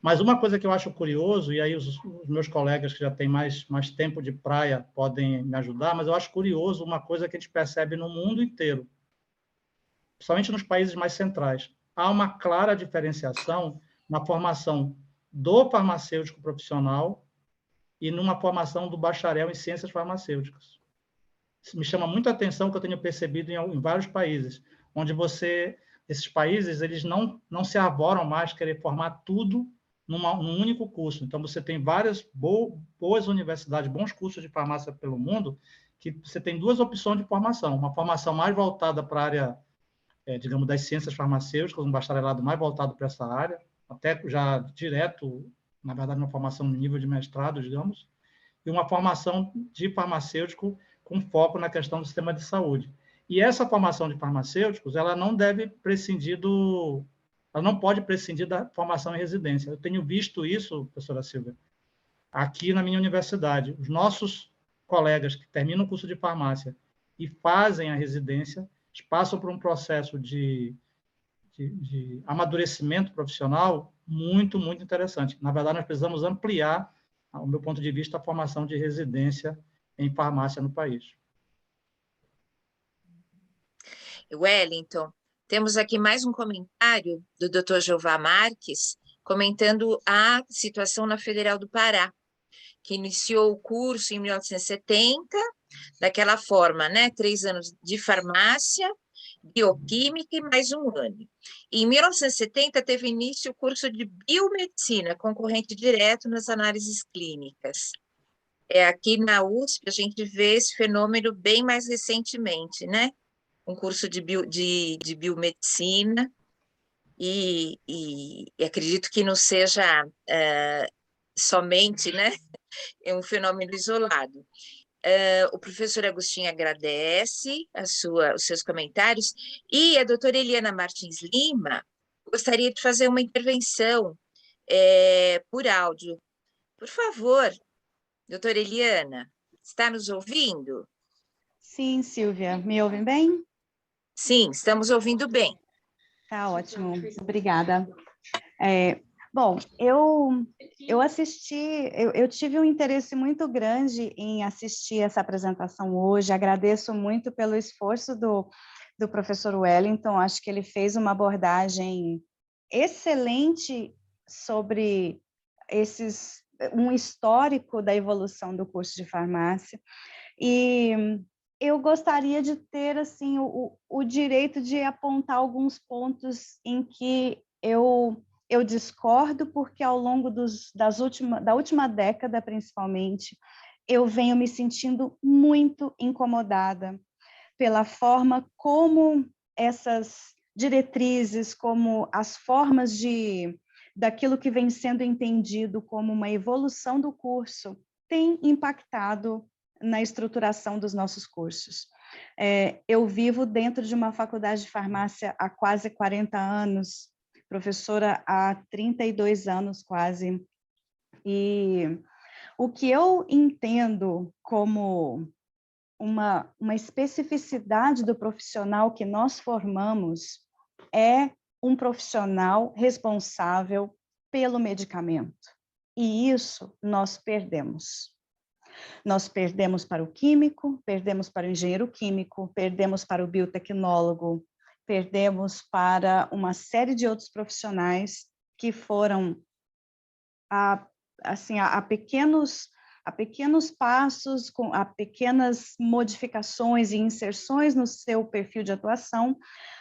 Mas uma coisa que eu acho curioso, e aí os meus colegas que já têm mais tempo de praia podem me ajudar, mas eu acho curioso uma coisa que a gente percebe no mundo inteiro, principalmente nos países mais centrais. Há uma clara diferenciação na formação do farmacêutico profissional e numa formação do bacharel em ciências farmacêuticas. Isso me chama muita atenção, que eu tenho percebido em vários países, onde esses países eles não se arvoram mais querer formar tudo num único curso. Então, você tem várias boas universidades, bons cursos de farmácia pelo mundo, que você tem duas opções de formação. Uma formação mais voltada para a área, digamos, das ciências farmacêuticas, um bacharelado mais voltado para essa área, até já direto, na verdade, uma formação no nível de mestrado, digamos, e uma formação de farmacêutico com foco na questão do sistema de saúde. E essa formação de farmacêuticos, ela não pode prescindir da formação em residência. Eu tenho visto isso, professora Silvia, aqui na minha universidade. Os nossos colegas que terminam o curso de farmácia e fazem a residência, passam por um processo de amadurecimento profissional muito, muito interessante. Na verdade, nós precisamos ampliar, ao meu ponto de vista, a formação de residência em farmácia no país. Wellington, temos aqui mais um comentário do Dr. Jeová Marques, comentando a situação na Federal do Pará, que iniciou o curso em 1970, daquela forma, né? 3 anos de farmácia, bioquímica e mais um ano. E em 1970 teve início o curso de biomedicina, concorrente direto nas análises clínicas. Aqui na USP a gente vê esse fenômeno bem mais recentemente, né? Um curso de biomedicina, e acredito que não seja somente, né, um fenômeno isolado. O professor Agostinho agradece os seus comentários, e a doutora Eliana Martins Lima gostaria de fazer uma intervenção por áudio. Por favor, doutora Eliana, está nos ouvindo? Sim, Silvia. Me ouvem bem? Sim, estamos ouvindo bem. Tá ótimo, obrigada. Bom, eu assisti, eu tive um interesse muito grande em assistir essa apresentação hoje, agradeço muito pelo esforço do professor Wellington, acho que ele fez uma abordagem excelente sobre um histórico da evolução do curso de farmácia, e eu gostaria de ter assim o direito de apontar alguns pontos em que eu discordo, porque ao longo da última década, principalmente, eu venho me sentindo muito incomodada pela forma como essas diretrizes, como as formas daquilo que vem sendo entendido como uma evolução do curso, tem impactado na estruturação dos nossos cursos. Eu vivo dentro de uma faculdade de farmácia há quase 40 anos, professora há 32 anos quase, e o que eu entendo como uma especificidade do profissional que nós formamos é um profissional responsável pelo medicamento. E isso nós perdemos. Nós perdemos para o químico, perdemos para o engenheiro químico, perdemos para o biotecnólogo, perdemos para uma série de outros profissionais que foram a pequenos passos, a pequenas modificações e inserções no seu perfil de atuação,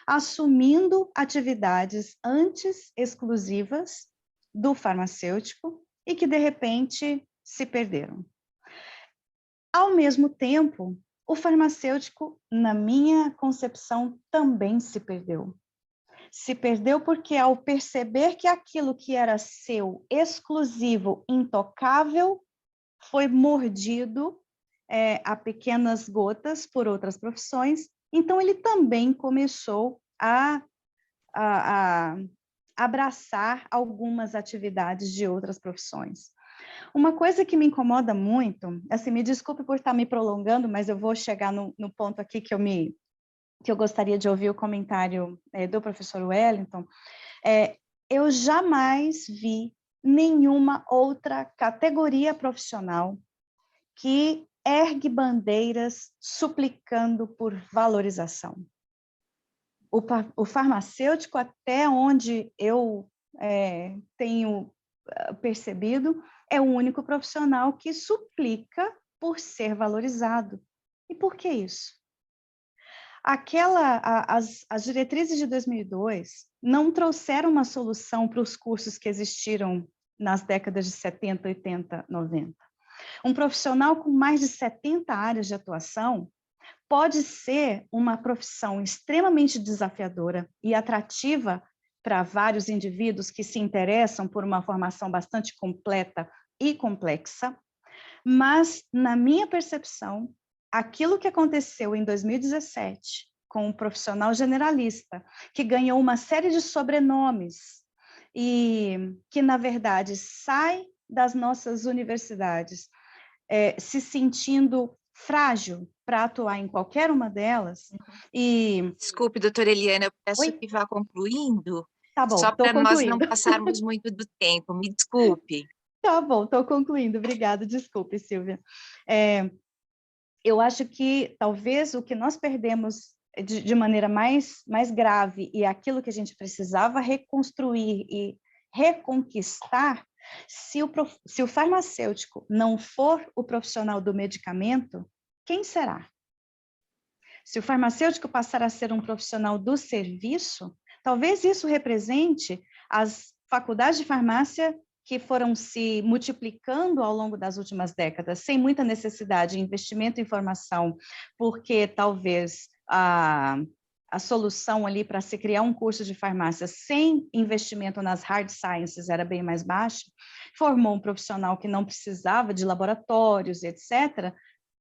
assumindo atividades antes exclusivas do farmacêutico e que, de repente, se perderam. Ao mesmo tempo, o farmacêutico, na minha concepção, também se perdeu. Se perdeu porque, ao perceber que aquilo que era seu, exclusivo, intocável, foi mordido a pequenas gotas por outras profissões, então ele também começou a abraçar algumas atividades de outras profissões. Uma coisa que me incomoda muito, assim, me desculpe por estar me prolongando, mas eu vou chegar no ponto aqui que eu gostaria de ouvir o comentário do professor Wellington. Eu jamais vi nenhuma outra categoria profissional que ergue bandeiras suplicando por valorização. O farmacêutico, até onde eu tenho percebido, é o único profissional que suplica por ser valorizado. E por que isso? As diretrizes de 2002 não trouxeram uma solução para os cursos que existiram nas décadas de 70, 80, 90. Um profissional com mais de 70 áreas de atuação pode ser uma profissão extremamente desafiadora e atrativa para vários indivíduos que se interessam por uma formação bastante completa e complexa, mas, na minha percepção, aquilo que aconteceu em 2017 com um profissional generalista que ganhou uma série de sobrenomes e que, na verdade, sai das nossas universidades se sentindo frágil para atuar em qualquer uma delas. Desculpe, doutora Eliana, eu peço Oi? que vá concluindo, Tá bom, só para nós não concluindo. passarmos muito do tempo, me desculpe. Tá bom, estou concluindo, obrigada, desculpe, Silvia. Eu acho que talvez o que nós perdemos de maneira mais grave e aquilo que a gente precisava reconstruir e reconquistar, se o farmacêutico não for o profissional do medicamento, quem será? Se o farmacêutico passar a ser um profissional do serviço, talvez isso represente as faculdades de farmácia que foram se multiplicando ao longo das últimas décadas, sem muita necessidade de investimento em formação, porque talvez a solução ali para se criar um curso de farmácia sem investimento nas hard sciences era bem mais baixa, formou um profissional que não precisava de laboratórios, etc.,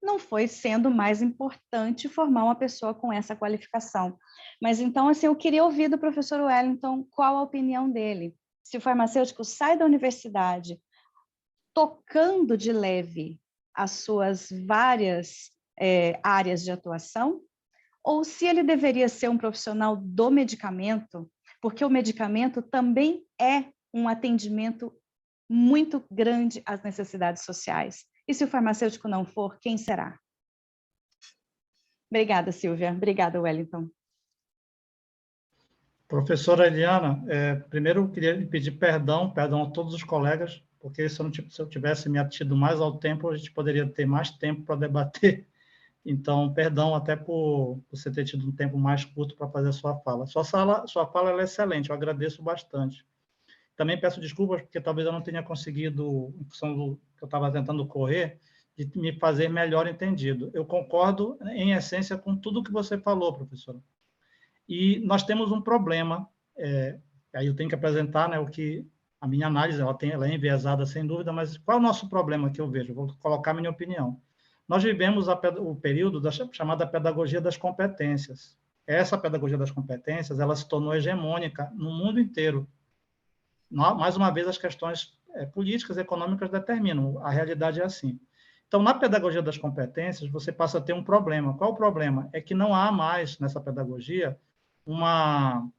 não foi sendo mais importante formar uma pessoa com essa qualificação. Mas então, assim, eu queria ouvir do professor Wellington qual a opinião dele. Se o farmacêutico sai da universidade tocando de leve as suas várias áreas de atuação, ou se ele deveria ser um profissional do medicamento, porque o medicamento também é um atendimento muito grande às necessidades sociais. E se o farmacêutico não for, quem será? Obrigada, Silvia. Obrigada, Wellington. Professora Eliana, primeiro eu queria lhe pedir perdão a todos os colegas, porque se eu tivesse me atido mais ao tempo, a gente poderia ter mais tempo para debater Então, perdão até por você ter tido um tempo mais curto para fazer a sua fala. Sua fala ela é excelente, eu agradeço bastante. Também peço desculpas, porque talvez eu não tenha conseguido, em função do que eu estava tentando correr, de me fazer melhor entendido. Eu concordo, em essência, com tudo que você falou, professora. E nós temos um problema, aí eu tenho que apresentar, né, o que a minha análise ela é enviesada, sem dúvida, mas qual é o nosso problema que eu vejo? Vou colocar a minha opinião. Nós vivemos o período da chamada pedagogia das competências. Essa pedagogia das competências, ela se tornou hegemônica no mundo inteiro. Mais uma vez, as questões políticas e econômicas determinam, a realidade é assim. Então, na pedagogia das competências, você passa a ter um problema. Qual o problema? É que não há mais, nessa pedagogia, uma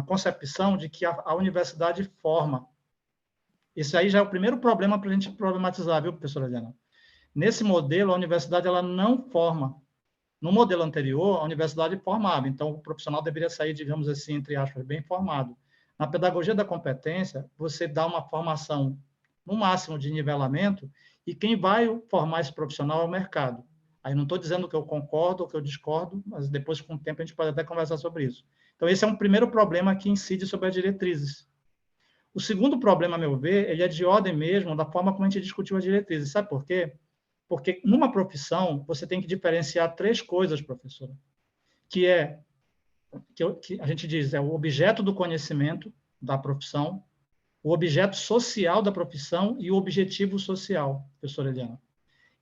concepção de que a universidade forma. Esse aí já é o primeiro problema para a gente problematizar, viu, professora Helena? Nesse modelo, a universidade ela não forma. No modelo anterior, a universidade formava, então o profissional deveria sair, digamos assim, entre aspas, bem formado. Na pedagogia da competência, você dá uma formação, no máximo, de nivelamento, e quem vai formar esse profissional é o mercado. Aí não estou dizendo que eu concordo ou que eu discordo, mas depois, com o tempo, a gente pode até conversar sobre isso. Então, esse é um primeiro problema que incide sobre as diretrizes. O segundo problema, a meu ver, ele é de ordem mesmo da forma como a gente discutiu as diretrizes. Sabe por quê? Porque numa profissão, você tem que diferenciar três coisas, professora, que a gente diz, é o objeto do conhecimento da profissão, o objeto social da profissão e o objetivo social, professora Eliana.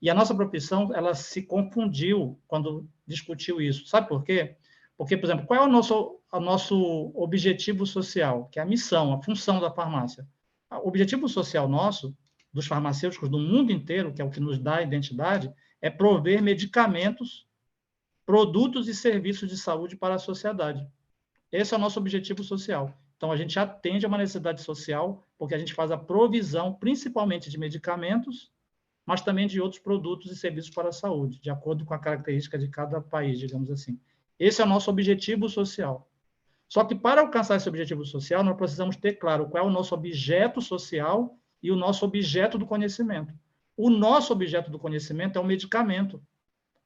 E a nossa profissão, ela se confundiu quando discutiu isso. Sabe por quê? Porque, por exemplo, qual é o nosso objetivo social, que é a missão, a função da farmácia? O objetivo social nosso, dos farmacêuticos do mundo inteiro, que é o que nos dá a identidade, é prover medicamentos, produtos e serviços de saúde para a sociedade. Esse é o nosso objetivo social. Então, a gente atende a uma necessidade social, porque a gente faz a provisão, principalmente de medicamentos, mas também de outros produtos e serviços para a saúde, de acordo com a característica de cada país, digamos assim. Esse é o nosso objetivo social. Só que, para alcançar esse objetivo social, nós precisamos ter claro qual é o nosso objeto social e o nosso objeto do conhecimento. O nosso objeto do conhecimento é o medicamento.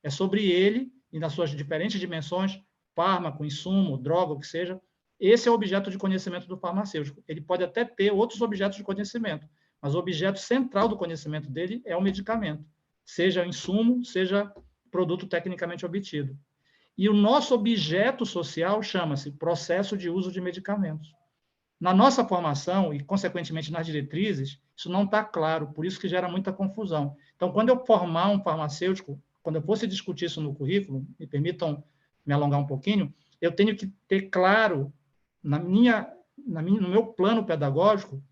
É sobre ele, e nas suas diferentes dimensões, fármaco, insumo, droga, o que seja, esse é o objeto de conhecimento do farmacêutico. Ele pode até ter outros objetos de conhecimento, mas o objeto central do conhecimento dele é o medicamento, seja insumo, seja produto tecnicamente obtido. E o nosso objeto social chama-se processo de uso de medicamentos. Na nossa formação, e consequentemente nas diretrizes, isso não está claro, por isso que gera muita confusão. Então, quando eu formar um farmacêutico, quando eu fosse discutir isso no currículo, me permitam me alongar um pouquinho, eu tenho que ter claro, no meu plano pedagógico,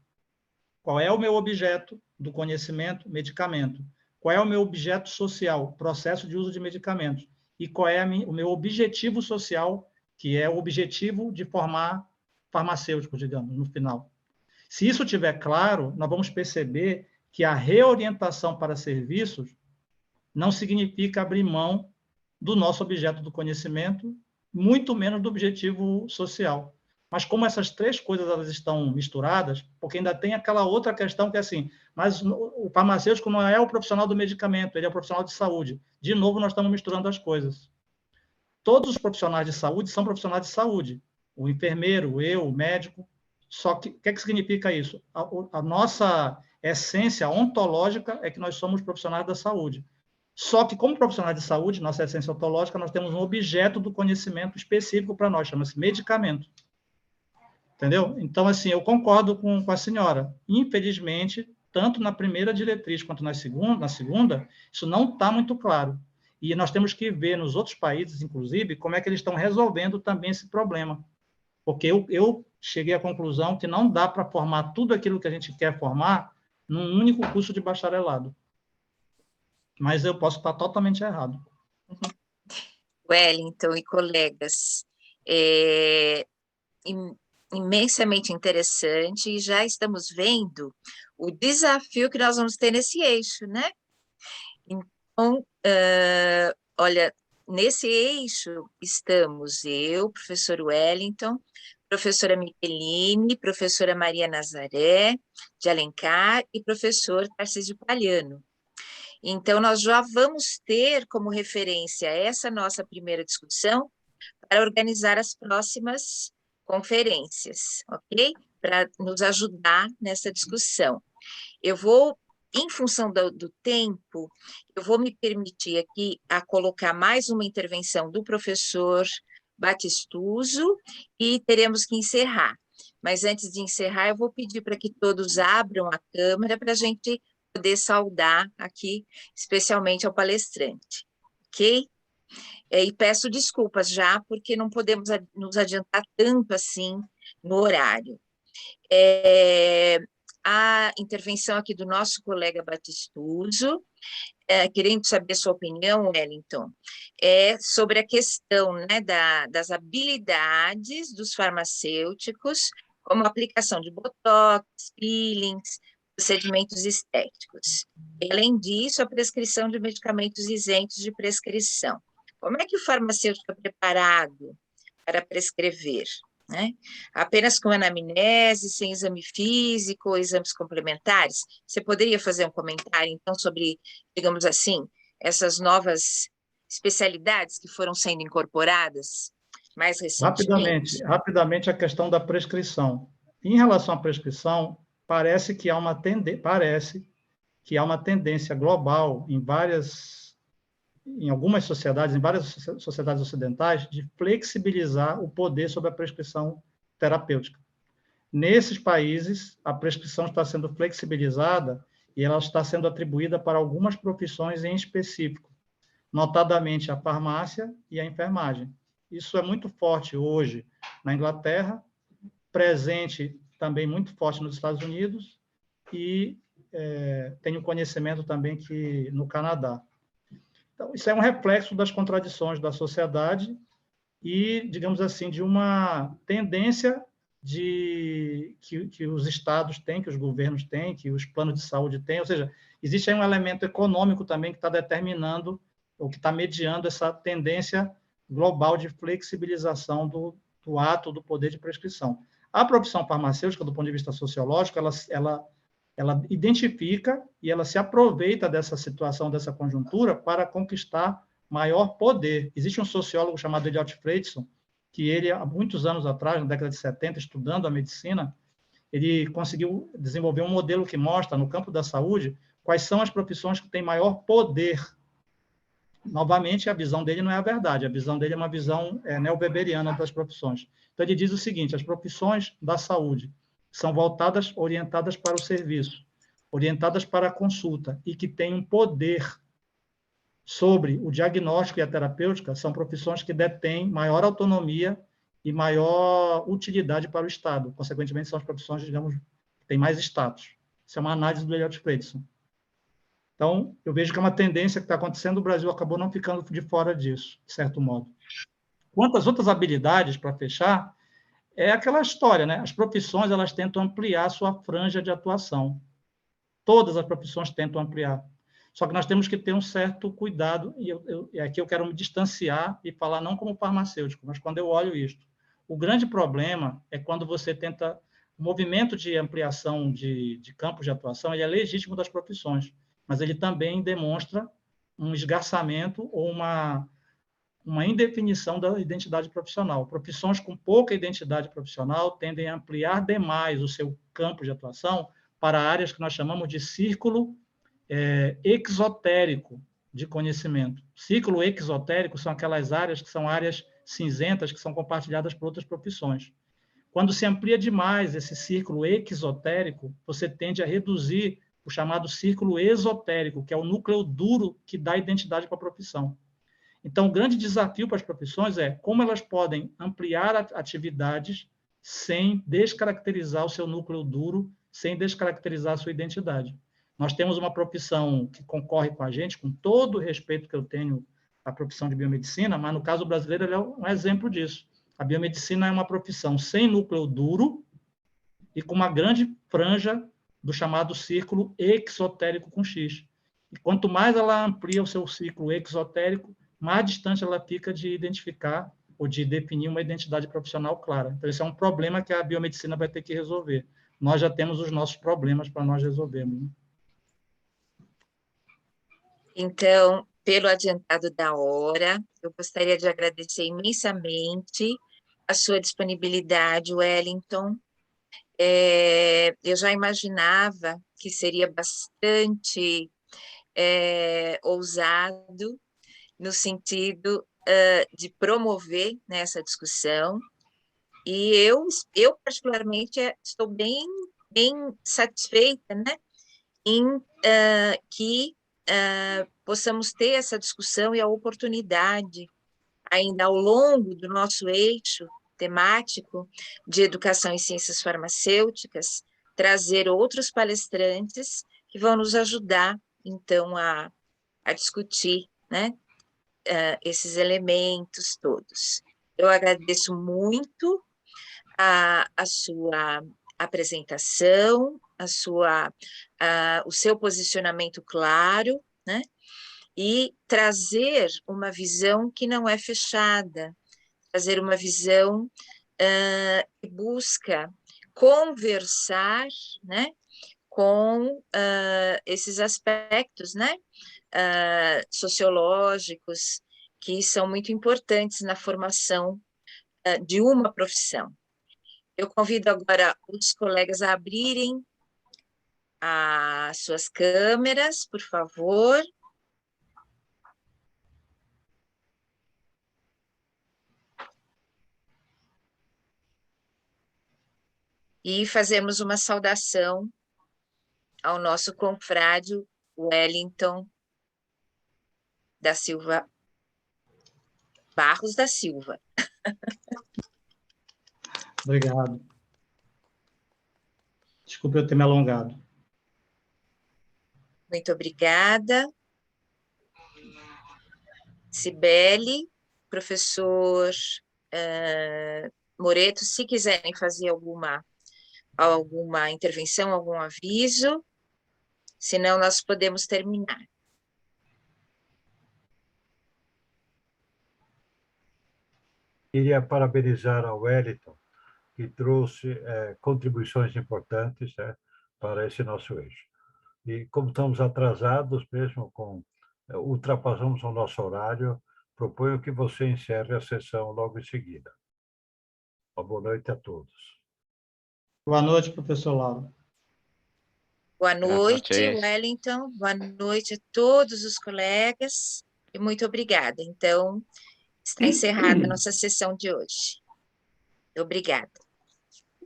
qual é o meu objeto do conhecimento, medicamento. Qual é o meu objeto social, processo de uso de medicamentos. E qual é o meu objetivo social, que é o objetivo de formar farmacêuticos, digamos, no final. Se isso estiver claro, nós vamos perceber que a reorientação para serviços não significa abrir mão do nosso objeto do conhecimento, muito menos do objetivo social. Mas como essas três coisas elas estão misturadas, porque ainda tem aquela outra questão que é assim, mas o farmacêutico não é o profissional do medicamento, ele é o profissional de saúde. De novo, nós estamos misturando as coisas. Todos os profissionais de saúde são profissionais de saúde. O enfermeiro, eu, o médico. Só que o que significa isso? A nossa essência ontológica é que nós somos profissionais da saúde. Só que, como profissionais de saúde, nossa essência ontológica, nós temos um objeto do conhecimento específico para nós, chama-se medicamento. Entendeu? Então, assim, eu concordo com a senhora. Infelizmente, tanto na primeira diretriz quanto na segunda, isso não está muito claro. E nós temos que ver nos outros países, inclusive, como é que eles estão resolvendo também esse problema. Porque eu cheguei à conclusão que não dá para formar tudo aquilo que a gente quer formar num único curso de bacharelado. Mas eu posso estar totalmente errado. Wellington e colegas, imensamente interessante, e já estamos vendo o desafio que nós vamos ter nesse eixo, né? Então, olha, nesse eixo estamos eu, professor Wellington, professora Micheline, professora Maria Nazaré de Alencar e professor Tarcísio Palhano. Então, nós já vamos ter como referência essa nossa primeira discussão para organizar as próximas conferências, ok? Para nos ajudar nessa discussão. Eu vou, em função do tempo, eu vou me permitir aqui a colocar mais uma intervenção do professor Batistuso e teremos que encerrar. Mas antes de encerrar, eu vou pedir para que todos abram a câmera para a gente poder saudar aqui, especialmente ao palestrante, ok? E peço desculpas já, porque não podemos nos adiantar tanto assim no horário. A intervenção aqui do nosso colega Batistuso, querendo saber sua opinião, Wellington, sobre a questão, né, das habilidades dos farmacêuticos, como a aplicação de botox, peelings, procedimentos estéticos. E, além disso, a prescrição de medicamentos isentos de prescrição. Como é que o farmacêutico é preparado para prescrever? Né? Apenas com anamnese, sem exame físico, ou exames complementares? Você poderia fazer um comentário, então, sobre, digamos assim, essas novas especialidades que foram sendo incorporadas mais recentemente? Rapidamente a questão da prescrição. Em relação à prescrição, parece que há uma tendência global em algumas sociedades, em várias sociedades ocidentais, de flexibilizar o poder sobre a prescrição terapêutica. Nesses países, a prescrição está sendo flexibilizada e ela está sendo atribuída para algumas profissões em específico, notadamente a farmácia e a enfermagem. Isso é muito forte hoje na Inglaterra, presente também muito forte nos Estados Unidos e tenho conhecimento também que no Canadá. Então, isso é um reflexo das contradições da sociedade e, digamos assim, de uma tendência que os estados têm, que os governos têm, que os planos de saúde têm, ou seja, existe aí um elemento econômico também que está determinando, ou que está mediando essa tendência global de flexibilização do ato do poder de prescrição. A profissão farmacêutica, do ponto de vista sociológico, ela identifica e ela se aproveita dessa situação, dessa conjuntura, para conquistar maior poder. Existe um sociólogo chamado Eliot Freidson, que ele, há muitos anos atrás, na década de 70, estudando a medicina, ele conseguiu desenvolver um modelo que mostra, no campo da saúde, quais são as profissões que têm maior poder. Novamente, a visão dele não é a verdade, a visão dele é uma visão neoweberiana das profissões. Então, ele diz o seguinte: as profissões da saúde são voltadas, orientadas para o serviço, orientadas para a consulta, e que têm um poder sobre o diagnóstico e a terapêutica, são profissões que detêm maior autonomia e maior utilidade para o Estado. Consequentemente, são as profissões, digamos, que têm mais status. Isso é uma análise do Eliot Freidson. Então, eu vejo que é uma tendência que está acontecendo, o Brasil acabou não ficando de fora disso, de certo modo. Quanto às outras habilidades, para fechar, é aquela história, né? As profissões, elas tentam ampliar a sua franja de atuação. Todas as profissões tentam ampliar. Só que nós temos que ter um certo cuidado, e aqui eu quero me distanciar e falar não como farmacêutico, mas quando eu olho isto. O grande problema é quando você tenta... O movimento de ampliação de campos de atuação, ele é legítimo das profissões, mas ele também demonstra um esgarçamento ou uma indefinição da identidade profissional. Profissões com pouca identidade profissional tendem a ampliar demais o seu campo de atuação para áreas que nós chamamos de círculo exotérico de conhecimento. Círculo exotérico são aquelas áreas que são áreas cinzentas, que são compartilhadas por outras profissões. Quando se amplia demais esse círculo exotérico, você tende a reduzir o chamado círculo esotérico, que é o núcleo duro que dá identidade para a profissão. Então, o grande desafio para as profissões é como elas podem ampliar atividades sem descaracterizar o seu núcleo duro, sem descaracterizar a sua identidade. Nós temos uma profissão que concorre com a gente, com todo o respeito que eu tenho à profissão de biomedicina, mas no caso brasileiro ele é um exemplo disso. A biomedicina é uma profissão sem núcleo duro e com uma grande franja do chamado círculo exotérico com X. E quanto mais ela amplia o seu círculo exotérico, mais distante ela fica de identificar ou de definir uma identidade profissional clara. Então, esse é um problema que a biomedicina vai ter que resolver. Nós já temos os nossos problemas para nós resolvermos. Né? Então, pelo adiantado da hora, eu gostaria de agradecer imensamente a sua disponibilidade, Wellington. Eu já imaginava que seria bastante ousado, no sentido de promover, né, essa discussão, e eu particularmente, estou bem satisfeita, né, em que possamos ter essa discussão e a oportunidade, ainda ao longo do nosso eixo temático de educação e ciências farmacêuticas, trazer outros palestrantes que vão nos ajudar, então, a discutir, né, esses elementos todos. Eu agradeço muito a sua apresentação, o seu posicionamento claro, né? E trazer uma visão que não é fechada, trazer uma visão que busca conversar, né, com esses aspectos, né, sociológicos, que são muito importantes na formação de uma profissão. Eu convido agora os colegas a abrirem as suas câmeras, por favor. E fazemos uma saudação ao nosso confrade Wellington da Silva, Barros da Silva. Obrigado. Desculpe eu ter me alongado. Muito obrigada. Cibele, professor Moreto, se quiserem fazer alguma intervenção, algum aviso, senão nós podemos terminar. Queria parabenizar a Wellington, que trouxe contribuições importantes, né, para esse nosso eixo. E como estamos atrasados, mesmo ultrapassamos o nosso horário, proponho que você encerre a sessão logo em seguida. Uma boa noite a todos. Boa noite, professor Lauro. Boa noite, Wellington. Boa noite a todos os colegas e muito obrigada. Então, está encerrada a nossa sessão de hoje. Obrigada.